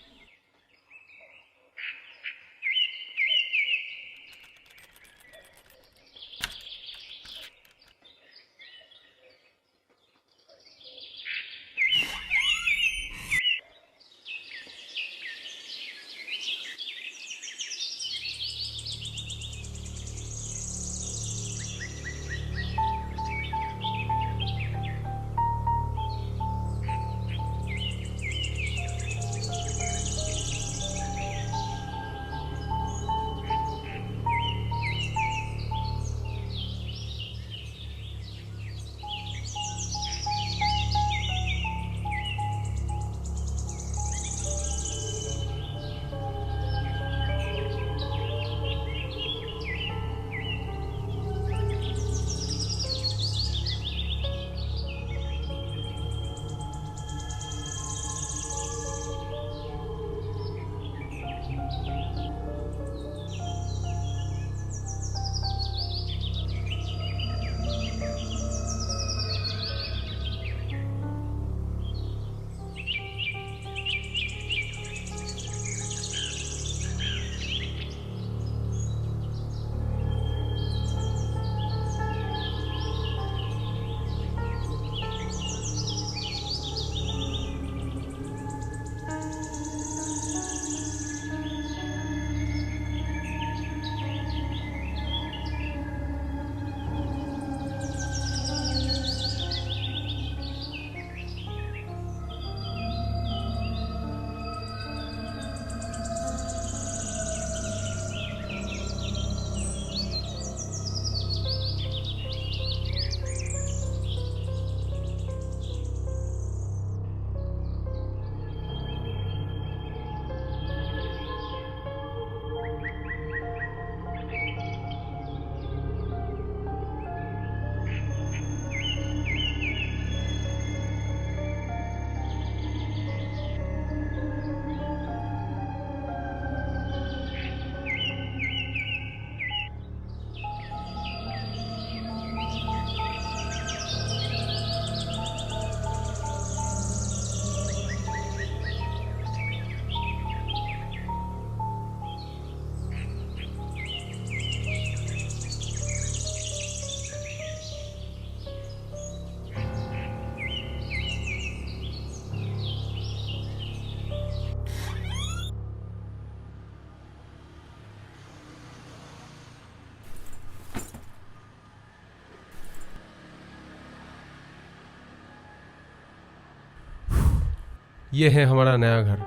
S10: ये है हमारा नया घर।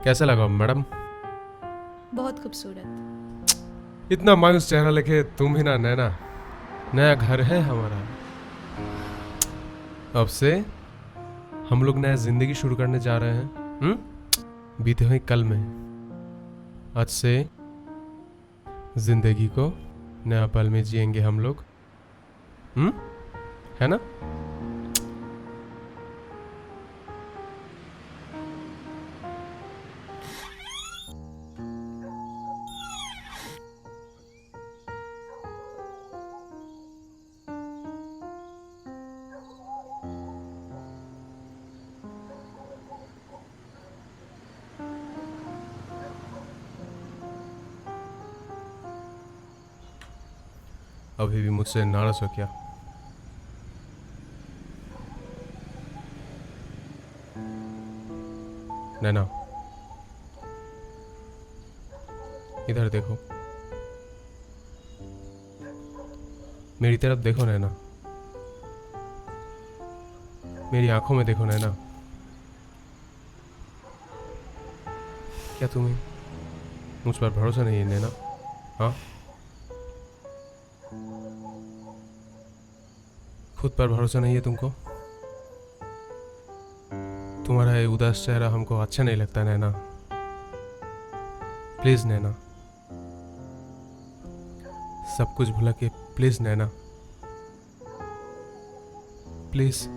S10: कैसा लगा मैडम?
S11: बहुत खूबसूरत।
S10: इतना मायूस चेहरा लेके तुम भी ना नैना। नया घर है हमारा। अब से हम लोग नया जिंदगी शुरू करने जा रहे हैं। बीते हुए कल में। आज से जिंदगी को नया पल में जिएंगे हम लोग। है ना? अभी भी मुझसे नाराज हो क्या? नैना, इधर देखो, मेरी तरफ देखो नैना, मेरी आंखों में देखो नैना। क्या तुम्हें मुझ पर भरोसा नहीं है नैना? हाँ, खुद पर भरोसा नहीं है तुमको? तुम्हारा ये उदास चेहरा हमको अच्छा नहीं लगता नैना। प्लीज नैना, सब कुछ भुला के प्लीज नैना, प्लीज।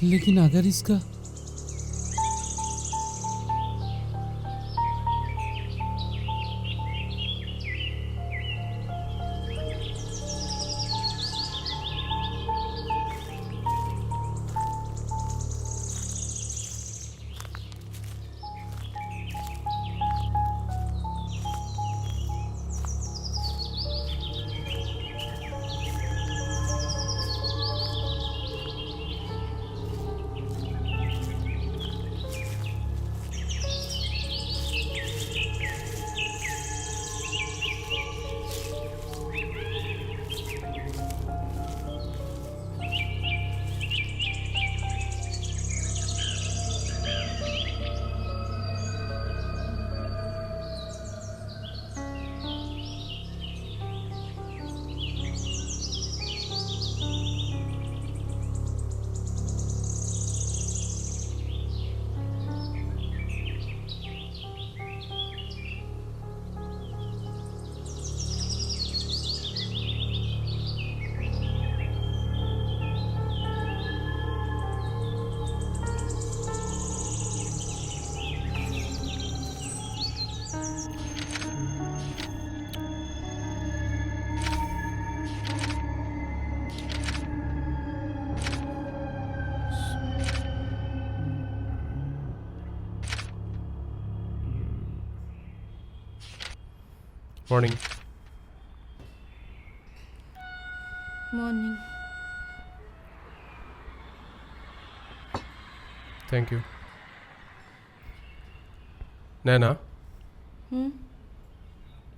S5: लेकिन अगर इसका
S10: morning.
S11: Morning.
S10: Thank you. Naina,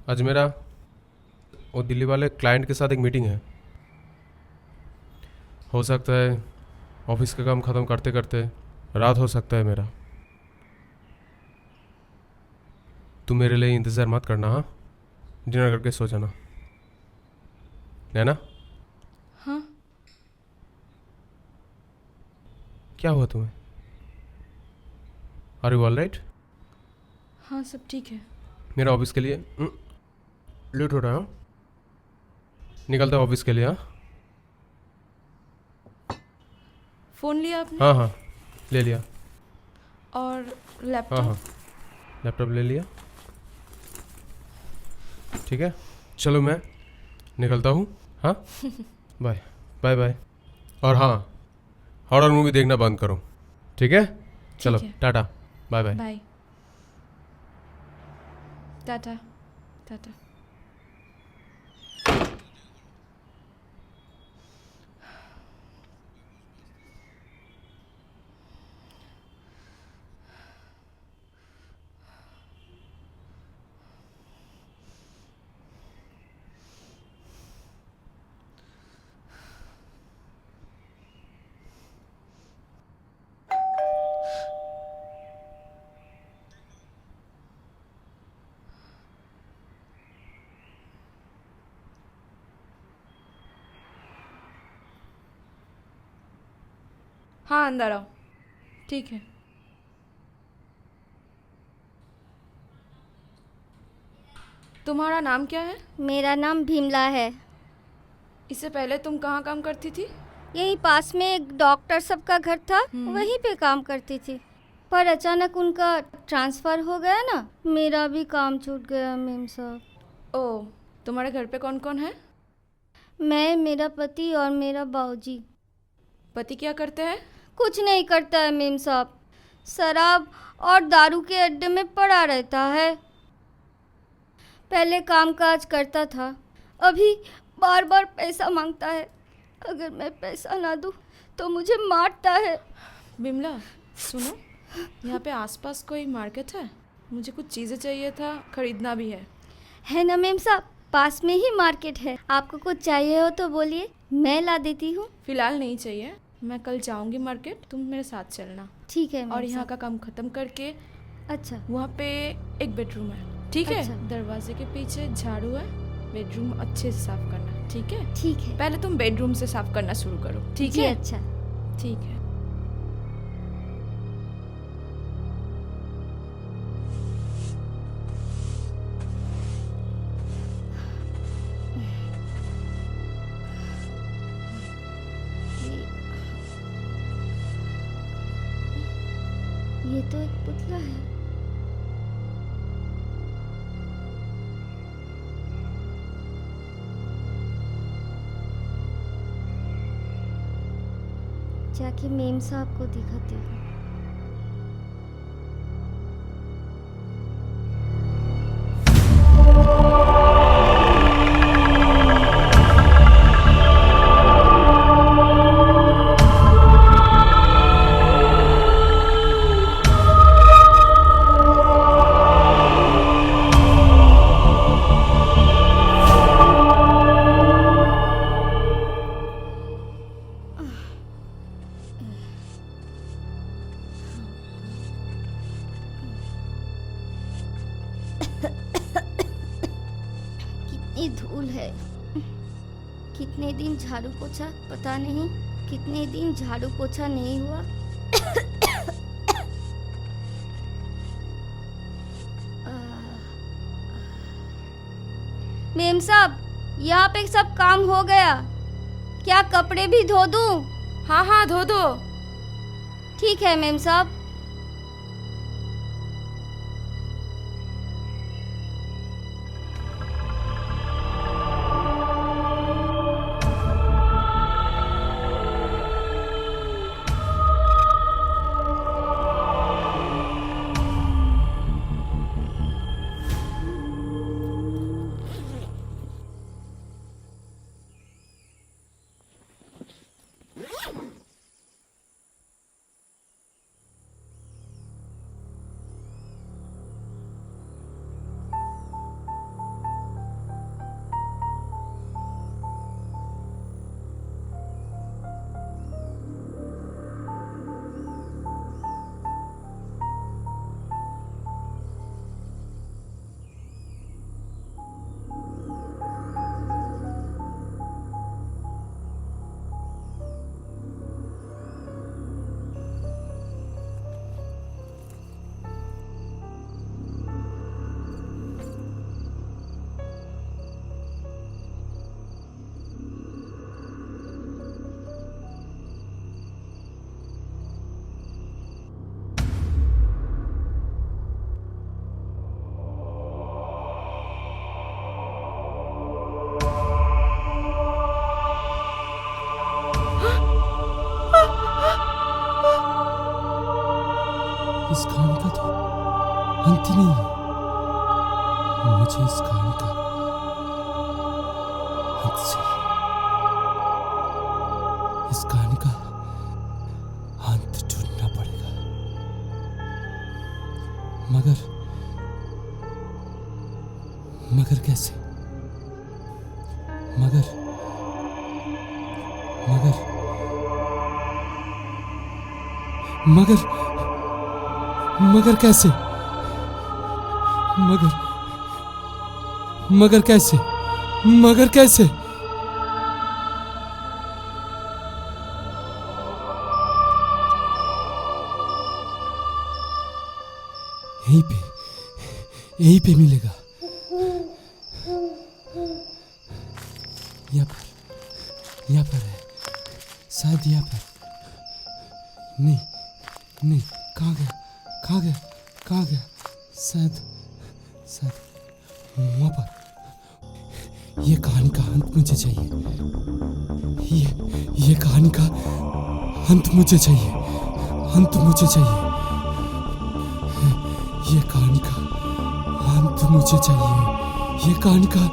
S10: आज मेरा वो दिल्ली वाले क्लाइंट के साथ एक मीटिंग है। हो सकता है ऑफिस का काम ख़त्म करते करते रात हो सकता है मेरा। तू मेरे लिए इंतज़ार मत करना, हाँ? डिनर करके सो जाना। नैना?
S11: हाँ।
S10: क्या हुआ तुम्हें? Are you all right?
S11: हाँ सब ठीक है।
S10: मेरा ऑफिस के लिए लेट हो रहा है। निकलता है ऑफिस के लिए। हाँ
S11: फ़ोन लिया आपने?
S10: हाँ हाँ ले लिया।
S11: और
S10: हाँ
S11: लैपटॉप?
S10: हाँ लैपटॉप ले लिया। ठीक है चलो मैं निकलता हूँ। हाँ बाय बाय बाय। और हाँ हॉरर मूवी देखना बंद करो। ठीक है चलो
S11: है।
S10: Tata bye bye.
S11: Bye. Tata tata. हाँ अंदर आओ। ठीक है। तुम्हारा नाम क्या है?
S12: मेरा नाम भीमला है।
S11: इससे पहले तुम कहाँ काम करती थी?
S12: यहीं पास में एक डॉक्टर सब का घर था, वहीं पे काम करती थी। पर अचानक उनका ट्रांसफ़र हो गया ना, मेरा भी काम छूट गया मेम साहब।
S11: ओह, तुम्हारे घर पे कौन कौन है?
S12: मैं, मेरा पति और मेरा बाबूजी।
S11: पति क्या करते हैं?
S12: कुछ नहीं करता है मेम साहब, शराब और दारू के अड्डे में पड़ा रहता है। पहले कामकाज करता था, अभी बार बार पैसा मांगता है। अगर मैं पैसा ना दूँ तो मुझे मारता है।
S11: बिमला सुनो, यहाँ पे आसपास कोई मार्केट है? मुझे कुछ चीज़ें चाहिए था, खरीदना भी है
S12: ना मेम साहब, पास में ही मार्केट है। आपको कुछ चाहिए हो तो बोलिए, मैं ला देती हूँ।
S11: फिलहाल नहीं चाहिए, मैं कल जाऊंगी मार्केट, तुम मेरे साथ चलना।
S12: ठीक है।
S11: और यहाँ का काम खत्म करके
S12: अच्छा,
S11: वहाँ पे एक बेडरूम है, ठीक है?
S12: अच्छा।
S11: दरवाजे के पीछे झाड़ू है, बेडरूम अच्छे से साफ करना, ठीक है?
S12: ठीक है।
S11: पहले तुम बेडरूम से साफ करना शुरू करो, ठीक
S12: जी,
S11: है?
S12: अच्छा
S11: ठीक है।
S12: ये तो एक पुतला है। जाके मेम साहब को दिखाती हूँ। कितनी धूल है, कितने दिन झाड़ू पोछा पता नहीं, कितने दिन झाड़ू पोछा नहीं हुआ। मेम साहब, यहाँ पे सब काम हो गया, क्या कपड़े भी धो दूँ?
S11: हाँ हाँ धो दो।
S12: ठीक है मेम साहब।
S5: अंत ही नहीं है। मुझे इस कहानी का अंत चाहिए। इस कहानी का अंत ढूंढना पड़ेगा। मगर कैसे? मगर कैसे? मगर कैसे? यहीं पे मिलेगा। यहाँ पर है, शायद यहाँ पर। नहीं, कहाँ गया? शायद वहाँ पर। ये कहानी का अंत मुझे चाहिए। ये कहानी का अंत मुझे चाहिए। ये कहानी का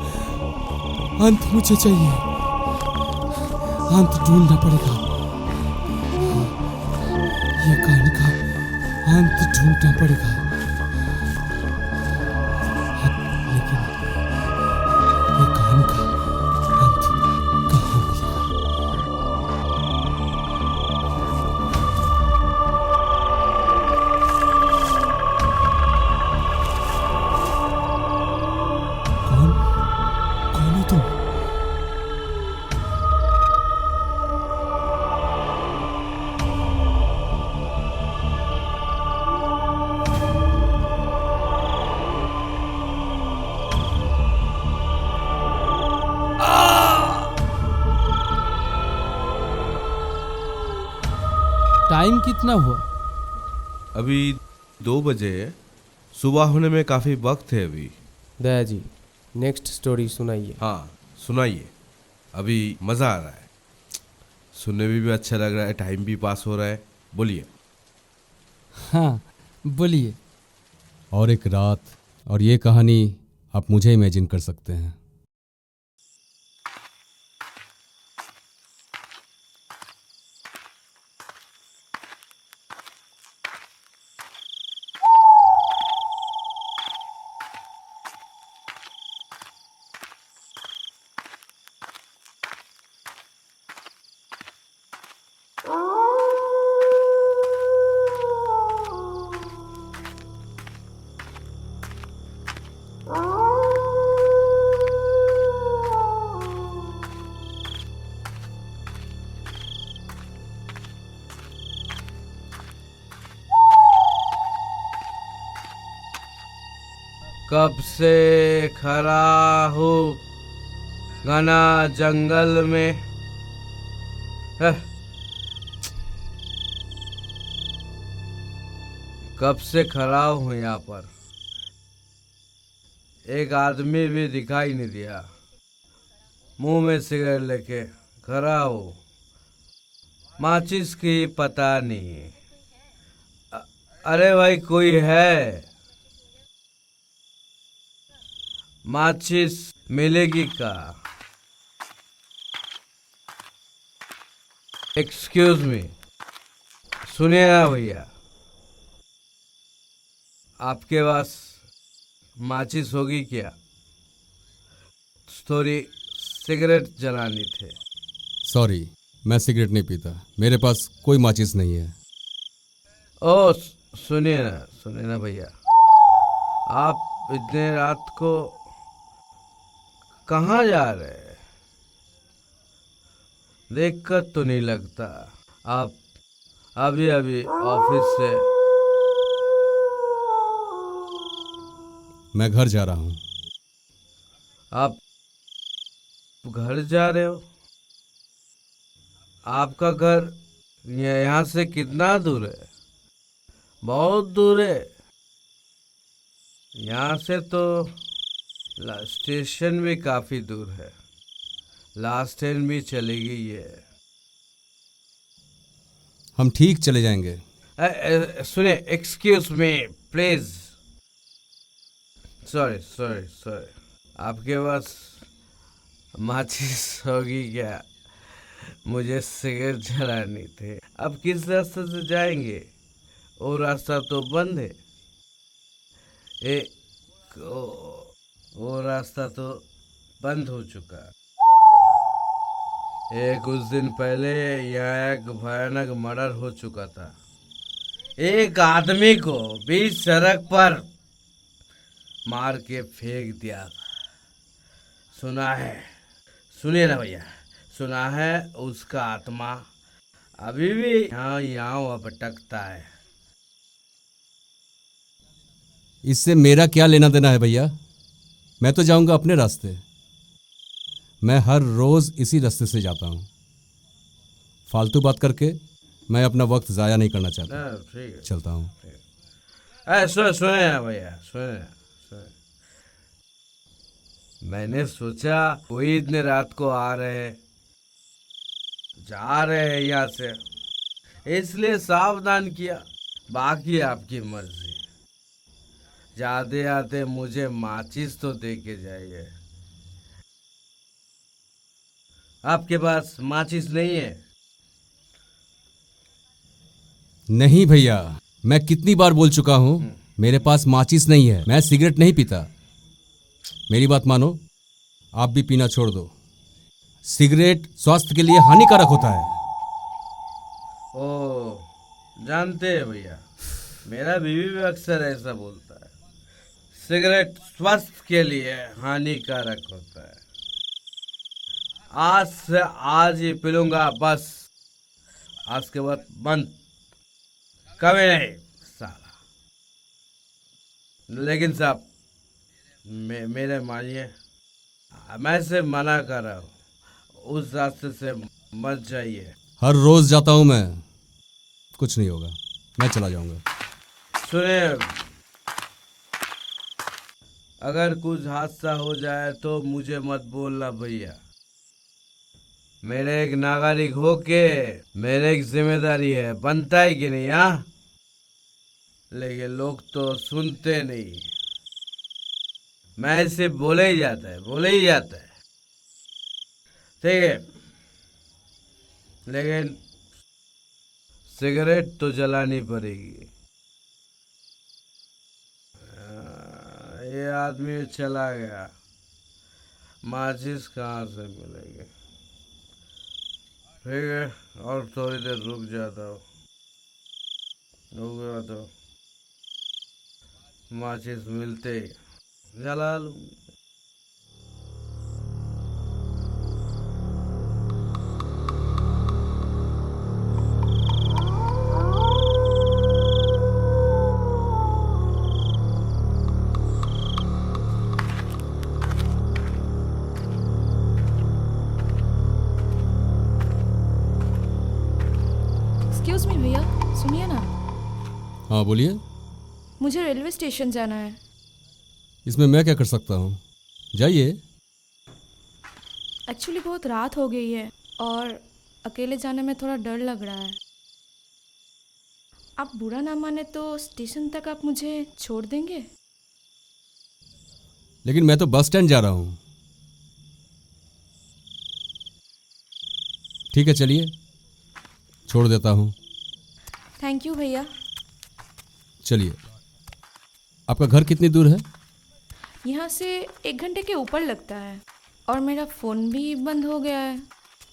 S5: अंत मुझे चाहिए। अंत ढूंढना पड़ेगा। ये कहानी का अंत ढूंढना पड़ेगा। लेकिन ये कहानी का अंत कहाँ मिलेगा? कौन हो तुम? टाइम कितना हुआ?
S2: अभी 2 बजे है। सुबह होने में काफ़ी वक्त है अभी।
S3: दया जी, नेक्स्ट स्टोरी सुनाइए।
S2: हाँ सुनाइए, अभी मज़ा आ रहा है, सुनने में भी अच्छा लग रहा है, टाइम भी पास हो रहा है। बोलिए।
S5: हाँ बोलिए।
S6: और एक रात, और ये कहानी आप मुझे इमेजिन कर सकते हैं।
S2: कब से खड़ा हूँ घना जंगल में, कब से खड़ा हूँ यहाँ पर, एक आदमी भी दिखाई नहीं दिया। मुंह में सिगरेट लेके खड़ा हूँ, माचिस की पता नहीं। अरे भाई कोई है? माचिस मिलेगी का? एक्सक्यूज मी, सुनिए ना भैया, आपके पास माचिस होगी क्या? थोड़ी सिगरेट जलानी थे।
S6: सॉरी, मैं सिगरेट नहीं पीता, मेरे पास कोई माचिस नहीं है।
S2: ओ सुनिए ना भैया, आप इतने रात को कहाँ जा रहे हैं? देखकर तो नहीं लगता आप अभी ऑफिस से।
S6: मैं घर जा रहा हूँ।
S2: आप घर जा रहे हो? आपका घर यहाँ से कितना दूर है? बहुत दूर है। यहाँ से तो स्टेशन भी काफी दूर है, लास्ट ट्रेन भी चली गई है।
S6: हम ठीक चले जाएंगे।
S2: सुने, excuse me please, sorry sorry sorry, आपके पास माचिस होगी क्या? मुझे सिगरेट जलानी थी। अब किस रास्ते से जाएंगे? वो रास्ता तो बंद है। वो रास्ता तो बंद हो चुका। कुछ दिन पहले यहाँ एक भयानक मर्डर हो चुका था। एक आदमी को बीच सड़क पर मार के फेंक दिया था। सुना है, सुनिए ना भैया, सुना है उसका आत्मा अभी भी यहाँ भटकता है।
S6: इससे मेरा क्या लेना देना है भैया? मैं तो जाऊंगा अपने रास्ते। मैं हर रोज इसी रास्ते से जाता हूँ। फालतू बात करके मैं अपना वक्त ज़ाया नहीं करना चाहता।
S2: ठीक है,
S6: चलता हूँ।
S2: सुने ना भैया, सुने। मैंने सोचा कोई इतने रात को आ रहे जा रहे हैं यहाँ से, इसलिए सावधान किया। बाकी आपकी मर्जी। जाते आते मुझे माचिस तो दे के जाइए। आपके पास माचिस नहीं है?
S6: नहीं भैया, मैं कितनी बार बोल चुका हूँ मेरे पास माचिस नहीं है। मैं सिगरेट नहीं पीता। मेरी बात मानो, आप भी पीना छोड़ दो। सिगरेट स्वास्थ्य के लिए हानिकारक होता है।
S2: ओ, जानते हैं भैया, मेरा बीवी भी अक्सर ऐसा बोलता है, सिगरेट स्वास्थ्य के लिए हानिकारक होता है। आज से आज ही पी लूंगा बस, आज के बाद बंद, कभी नहीं साला। लेकिन साहब मेरे मानिए, मैं से मना कर रहा हूँ, उस रास्ते से मत जाइए।
S6: हर रोज जाता हूँ मैं, कुछ नहीं होगा, मैं चला जाऊंगा।
S2: सुने, अगर कुछ हादसा हो जाए तो मुझे मत बोलना भैया। मेरे एक नागरिक होके मेरे एक जिम्मेदारी है, बनता है कि नहीं? हाँ, लेकिन लोग तो सुनते नहीं। मैं इसे बोले ही जाता है, बोले ही जाता है। ठीक है, लेकिन सिगरेट तो जलानी पड़ेगी। ये आदमी चला गया, माचिस कहाँ से मिलेगी? ठीक है, और थोड़ी देर रुक जाता हूँ। रुक गया तो माचिस मिलते ही जला लूँगी।
S11: एक्सक्यूज मी भैया, सुनिए ना।
S6: हाँ बोलिए।
S11: मुझे रेलवे स्टेशन जाना है।
S6: इसमें मैं क्या कर सकता हूँ? जाइए।
S11: एक्चुअली बहुत रात हो गई है और अकेले जाने में थोड़ा डर लग रहा है। आप बुरा ना माने तो स्टेशन तक आप मुझे छोड़ देंगे?
S6: लेकिन मैं तो बस स्टैंड जा रहा हूँ। ठीक है, चलिए, छोड़ देता हूँ।
S11: थैंक यू भैया।
S6: चलिए। आपका घर कितनी दूर है?
S11: यहाँ से 1 घंटे के ऊपर लगता है और मेरा फ़ोन भी बंद हो गया है,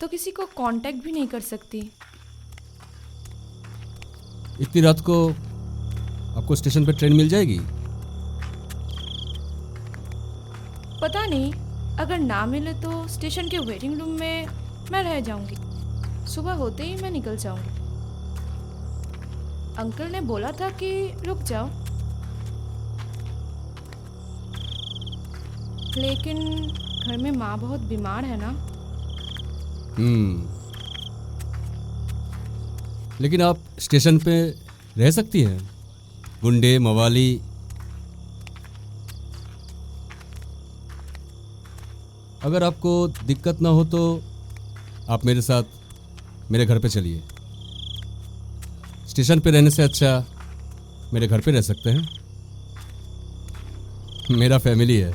S11: तो किसी को कांटेक्ट भी नहीं कर सकती।
S6: इतनी रात को आपको स्टेशन पर ट्रेन मिल जाएगी?
S11: पता नहीं, अगर ना मिले तो स्टेशन के वेटिंग रूम में मैं रह जाऊंगी। सुबह होते ही मैं निकल जाऊंगी। अंकल ने बोला था कि रुक जाओ, लेकिन घर में माँ बहुत बीमार है ना।
S6: लेकिन आप स्टेशन पे रह सकती हैं। गुंडे मवाली अगर आपको दिक्कत ना हो तो आप मेरे साथ मेरे घर पे चलिए। स्टेशन पे रहने से अच्छा मेरे घर पे रह सकते हैं। मेरा फैमिली है।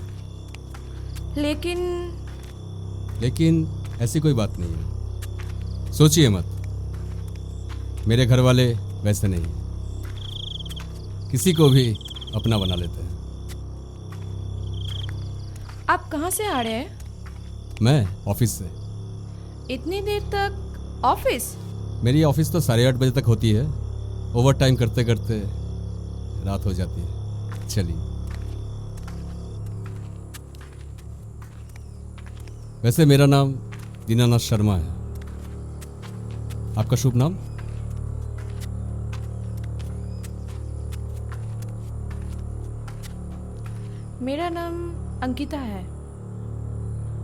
S11: लेकिन
S6: ऐसी कोई बात नहीं है, सोचिए मत। मेरे घर वाले वैसे नहीं, किसी को भी अपना बना लेते हैं।
S11: आप कहाँ से आ रहे हैं?
S6: मैं ऑफिस से।
S11: इतनी देर तक ऑफिस?
S6: मेरी ऑफिस तो 8:30 बजे तक होती है। ओवर टाइम करते करते रात हो जाती है। चलिए। वैसे मेरा नाम दीनानाथ शर्मा है। आपका शुभ नाम?
S11: मेरा नाम अंकिता है।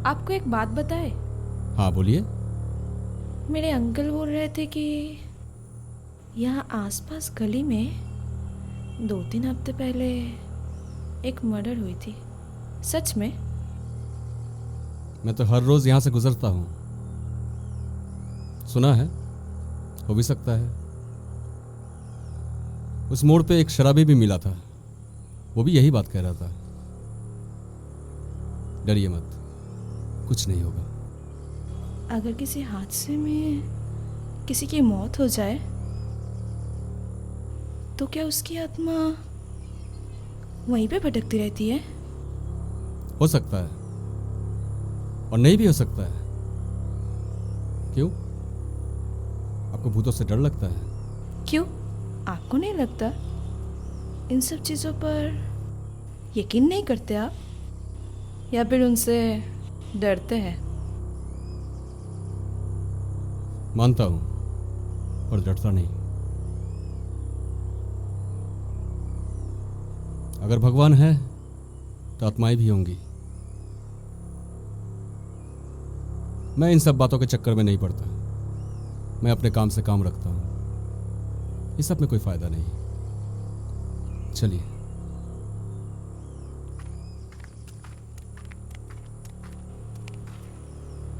S11: आपको एक बात बताए?
S6: हाँ बोलिए।
S11: मेरे अंकल बोल रहे थे कि यहाँ आसपास गली में 2-3 हफ्ते पहले एक मर्डर हुई थी। सच में?
S6: मैं तो हर रोज यहाँ से गुजरता हूँ। सुना है, हो भी सकता है। उस मोड़ पे एक शराबी भी मिला था, वो भी यही बात कह रहा था। डरिए मत, कुछ नहीं होगा।
S11: अगर किसी हादसे में किसी की मौत हो जाए तो क्या उसकी आत्मा वहीं पे भटकती रहती है?
S6: हो सकता है और नहीं भी हो सकता है। क्यों? आपको भूतों से डर लगता है?
S11: क्यों, आपको नहीं लगता? इन सब चीज़ों पर यकीन नहीं करते आप, या फिर उनसे डरते हैं?
S6: मानता हूं पर डरता नहीं। अगर भगवान है तो आत्माएं भी होंगी। मैं इन सब बातों के चक्कर में नहीं पड़ता। मैं अपने काम से काम रखता हूं। इस सब में कोई फायदा नहीं। चलिए।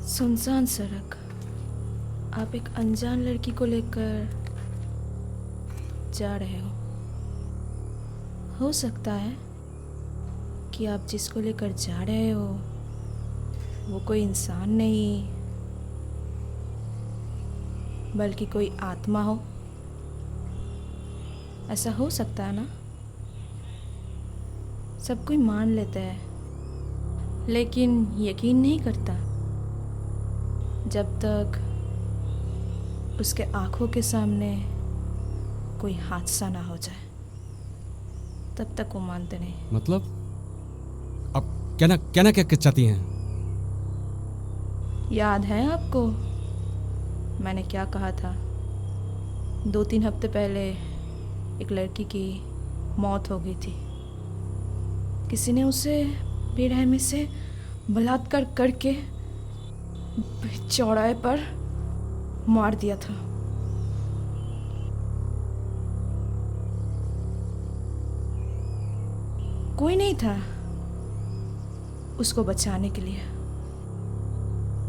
S11: सुनसान सड़क, आप एक अनजान लड़की को लेकर जा रहे हो सकता है कि आप जिसको लेकर जा रहे हो वो कोई इंसान नहीं बल्कि कोई आत्मा हो। ऐसा हो सकता है ना? सब कोई मान लेता है लेकिन यकीन नहीं करता जब तक उसके आंखों के सामने कोई हादसा ना हो जाए, तब तक वो मानते नहीं।
S6: मतलब आप क्या चाहती हैं?
S11: याद है आपको मैंने क्या कहा था? 2-3 हफ्ते पहले एक लड़की की मौत हो गई थी। किसी ने उसे बेरहमी से बलात्कार करके चौराहे पर मार दिया था। कोई नहीं था उसको बचाने के लिए।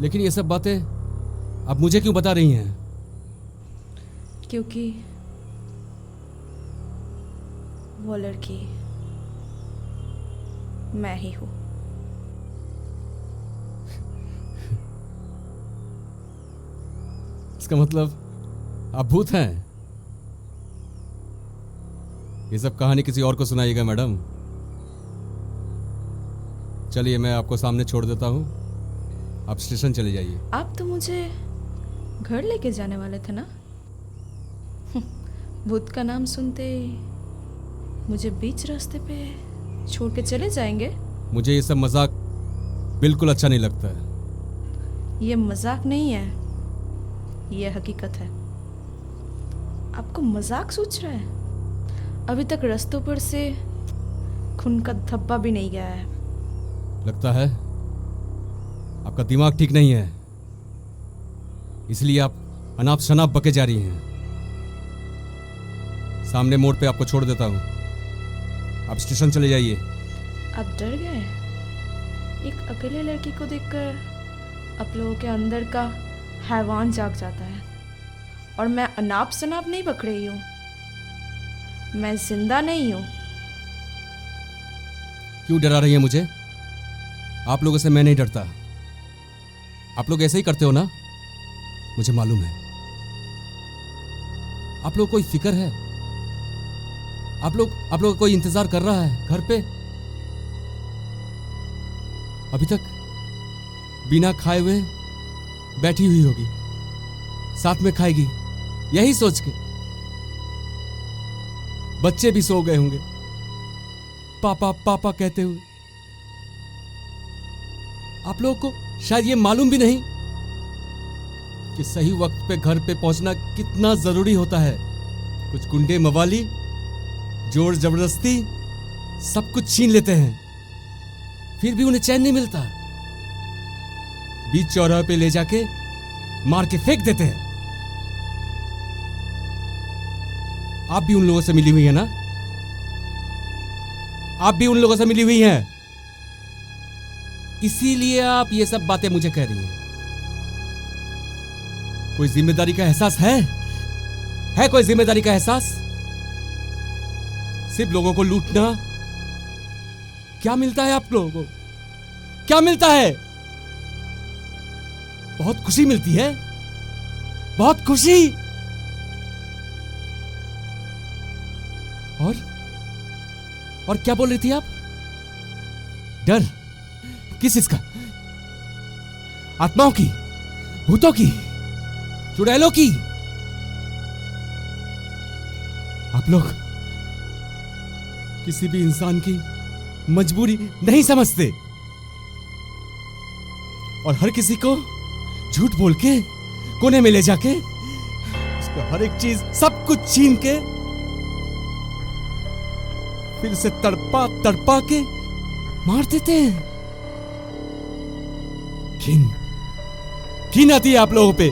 S6: लेकिन ये सब बातें आप मुझे क्यों बता रही हैं?
S11: क्योंकि वो लड़की मैं ही हूँ।
S6: इसका मतलब आप भूत हैं? ये सब कहानी किसी और को सुनाइएगा मैडम। चलिए मैं आपको सामने छोड़ देता हूँ, आप स्टेशन चले जाइए।
S11: आप तो मुझे घर लेके जाने वाले थे ना? भूत का नाम सुनते ही मुझे बीच रास्ते पे छोड़ के चले जाएंगे?
S6: मुझे ये सब मजाक बिल्कुल अच्छा नहीं लगता है।
S11: ये मजाक नहीं है, ये हकीकत है। आपको मजाक सोच रहा है? अभी तक रास्तों पर से खून का धब्बा भी नहीं गया है।
S6: लगता है आपका दिमाग ठीक नहीं है, इसलिए आप अनाप शनाप बके जा रही हैं। सामने मोड़ पे आपको छोड़ देता हूं, आप स्टेशन चले जाइए।
S11: आप डर गए? एक अकेले लड़की को देखकर आप लोगों के अंदर का हैवान जाग जाता है। और मैं अनाप शनाप नहीं बक रही हूँ, मैं जिंदा नहीं हूँ।
S6: क्यों डरा रही है मुझे? आप लोगों से मैं नहीं डरता। आप लोग ऐसे ही करते हो ना, मुझे मालूम है। आप लोग कोई फिक्र है? आप लोग कोई इंतजार कर रहा है घर पे? अभी तक बिना खाए हुए बैठी हुई होगी, साथ में खाएगी, यही सोच के। बच्चे भी सो गए होंगे पापा पापा कहते हुए। आप लोगों को शायद ये मालूम भी नहीं कि सही वक्त पे घर पे पहुंचना कितना जरूरी होता है। कुछ गुंडे मवाली जोर जबरदस्ती सब कुछ छीन लेते हैं, फिर भी उन्हें चैन नहीं मिलता। बीच चौराहे पे ले जाके मार के फेंक देते हैं। आप भी उन लोगों से मिली हुई है ना? आप भी उन लोगों से मिली हुई हैं, इसीलिए आप ये सब बातें मुझे कह रही हैं। कोई जिम्मेदारी का एहसास है कोई जिम्मेदारी का एहसास? सिर्फ लोगों को लूटना। क्या मिलता है आप लोगों को? क्या मिलता है? बहुत खुशी मिलती है, बहुत खुशी। और क्या बोल रही थी आप? डर? किस चीज का? आत्माओं की, भूतों की, चुड़ैलों की? आप लोग किसी भी इंसान की मजबूरी नहीं समझते और हर किसी को झूठ बोल के कोने में ले जाके उसका हर एक चीज सब कुछ छीन के फिर से तड़पा तड़पा के मार देते हैं। घिन आती है आप लोगों पे।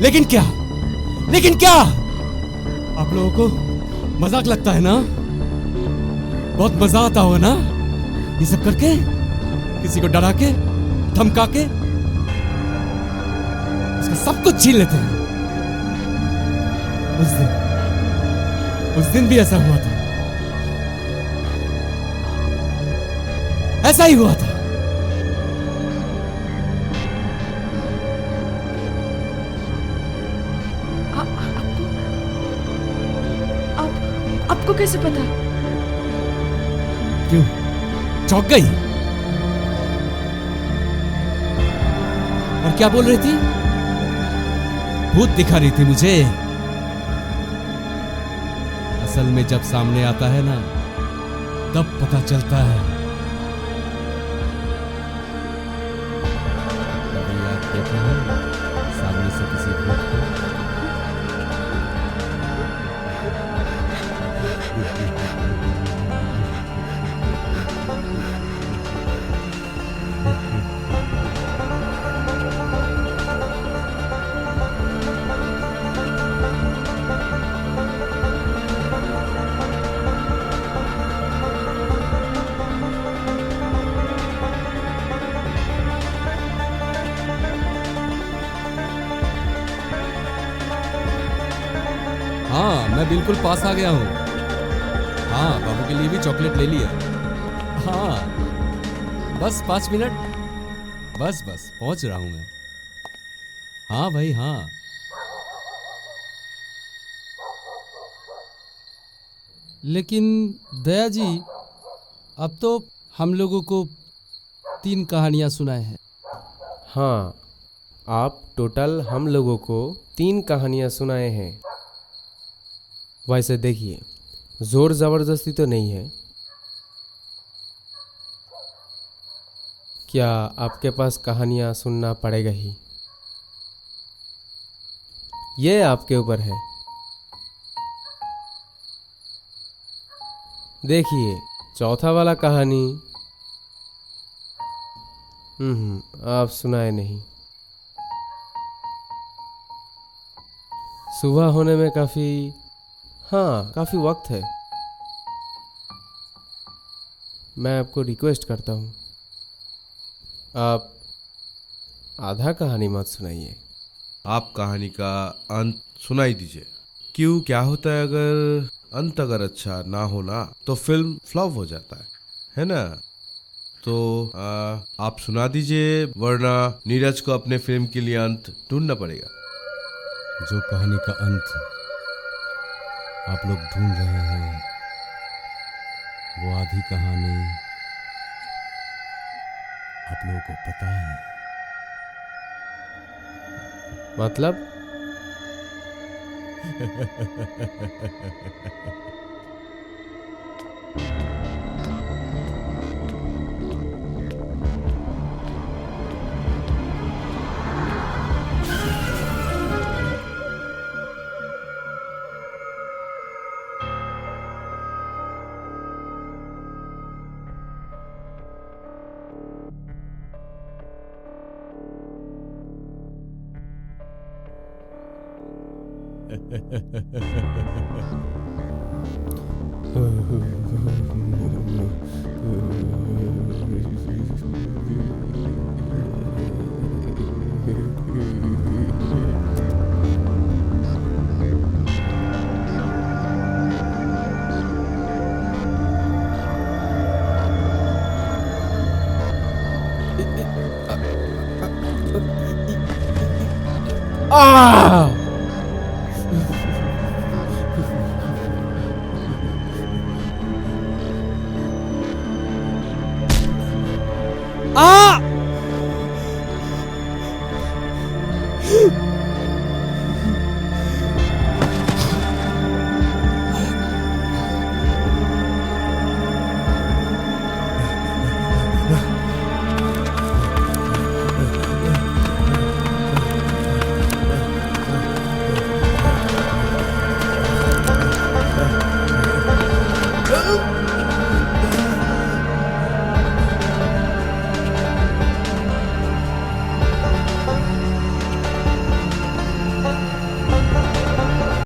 S6: लेकिन क्या? आप लोगों को मजाक लगता है ना? बहुत मजा आता होगा ना ये सब करके? किसी को डरा के, धमका के उसका सब कुछ छीन लेते हैं। उस दिन भी ऐसा हुआ था, ऐसा ही हुआ था।
S11: आपको कैसे पता?
S6: क्यों चौंक गई? और क्या बोल रही थी? भूत दिखा रही थी मुझे। असल में जब सामने आता है ना, तब पता चलता है। कभी आप देखा है सामने से किसी भूत को? हाँ, मैं बिल्कुल पास आ गया हूँ। हाँ, बाबू के लिए भी चॉकलेट ले लिया। हाँ, बस 5 मिनट। बस पहुंच रहा हूँ मैं। हाँ भाई हाँ।
S5: लेकिन दया जी, अब तो हम लोगों को 3 कहानियाँ सुनाए हैं।
S3: हाँ, आप टोटल हम लोगों को 3 कहानियाँ सुनाए हैं। वैसे देखिए, जोर ज़बरदस्ती तो नहीं है। क्या आपके पास कहानियाँ सुनना पड़ेगा ही? ये आपके ऊपर है। देखिए, चौथा वाला कहानी आप सुनाए नहीं। सुबह होने में काफ़ी वक्त है। मैं आपको रिक्वेस्ट करता हूँ, आप आधा कहानी मत सुनाइए।
S2: आप कहानी का अंत सुनाई दीजिए। क्यों, क्या होता है अगर अंत अगर अच्छा ना हो ना तो फिल्म फ्लॉप हो जाता है ना? तो आप सुना दीजिए, वरना नीरज को अपने फिल्म के लिए अंत ढूंढना पड़ेगा।
S6: जो कहानी का अंत आप लोग ढूंढ रहे हैं वो आधी कहानी आप लोगों को पता है।
S3: मतलब आ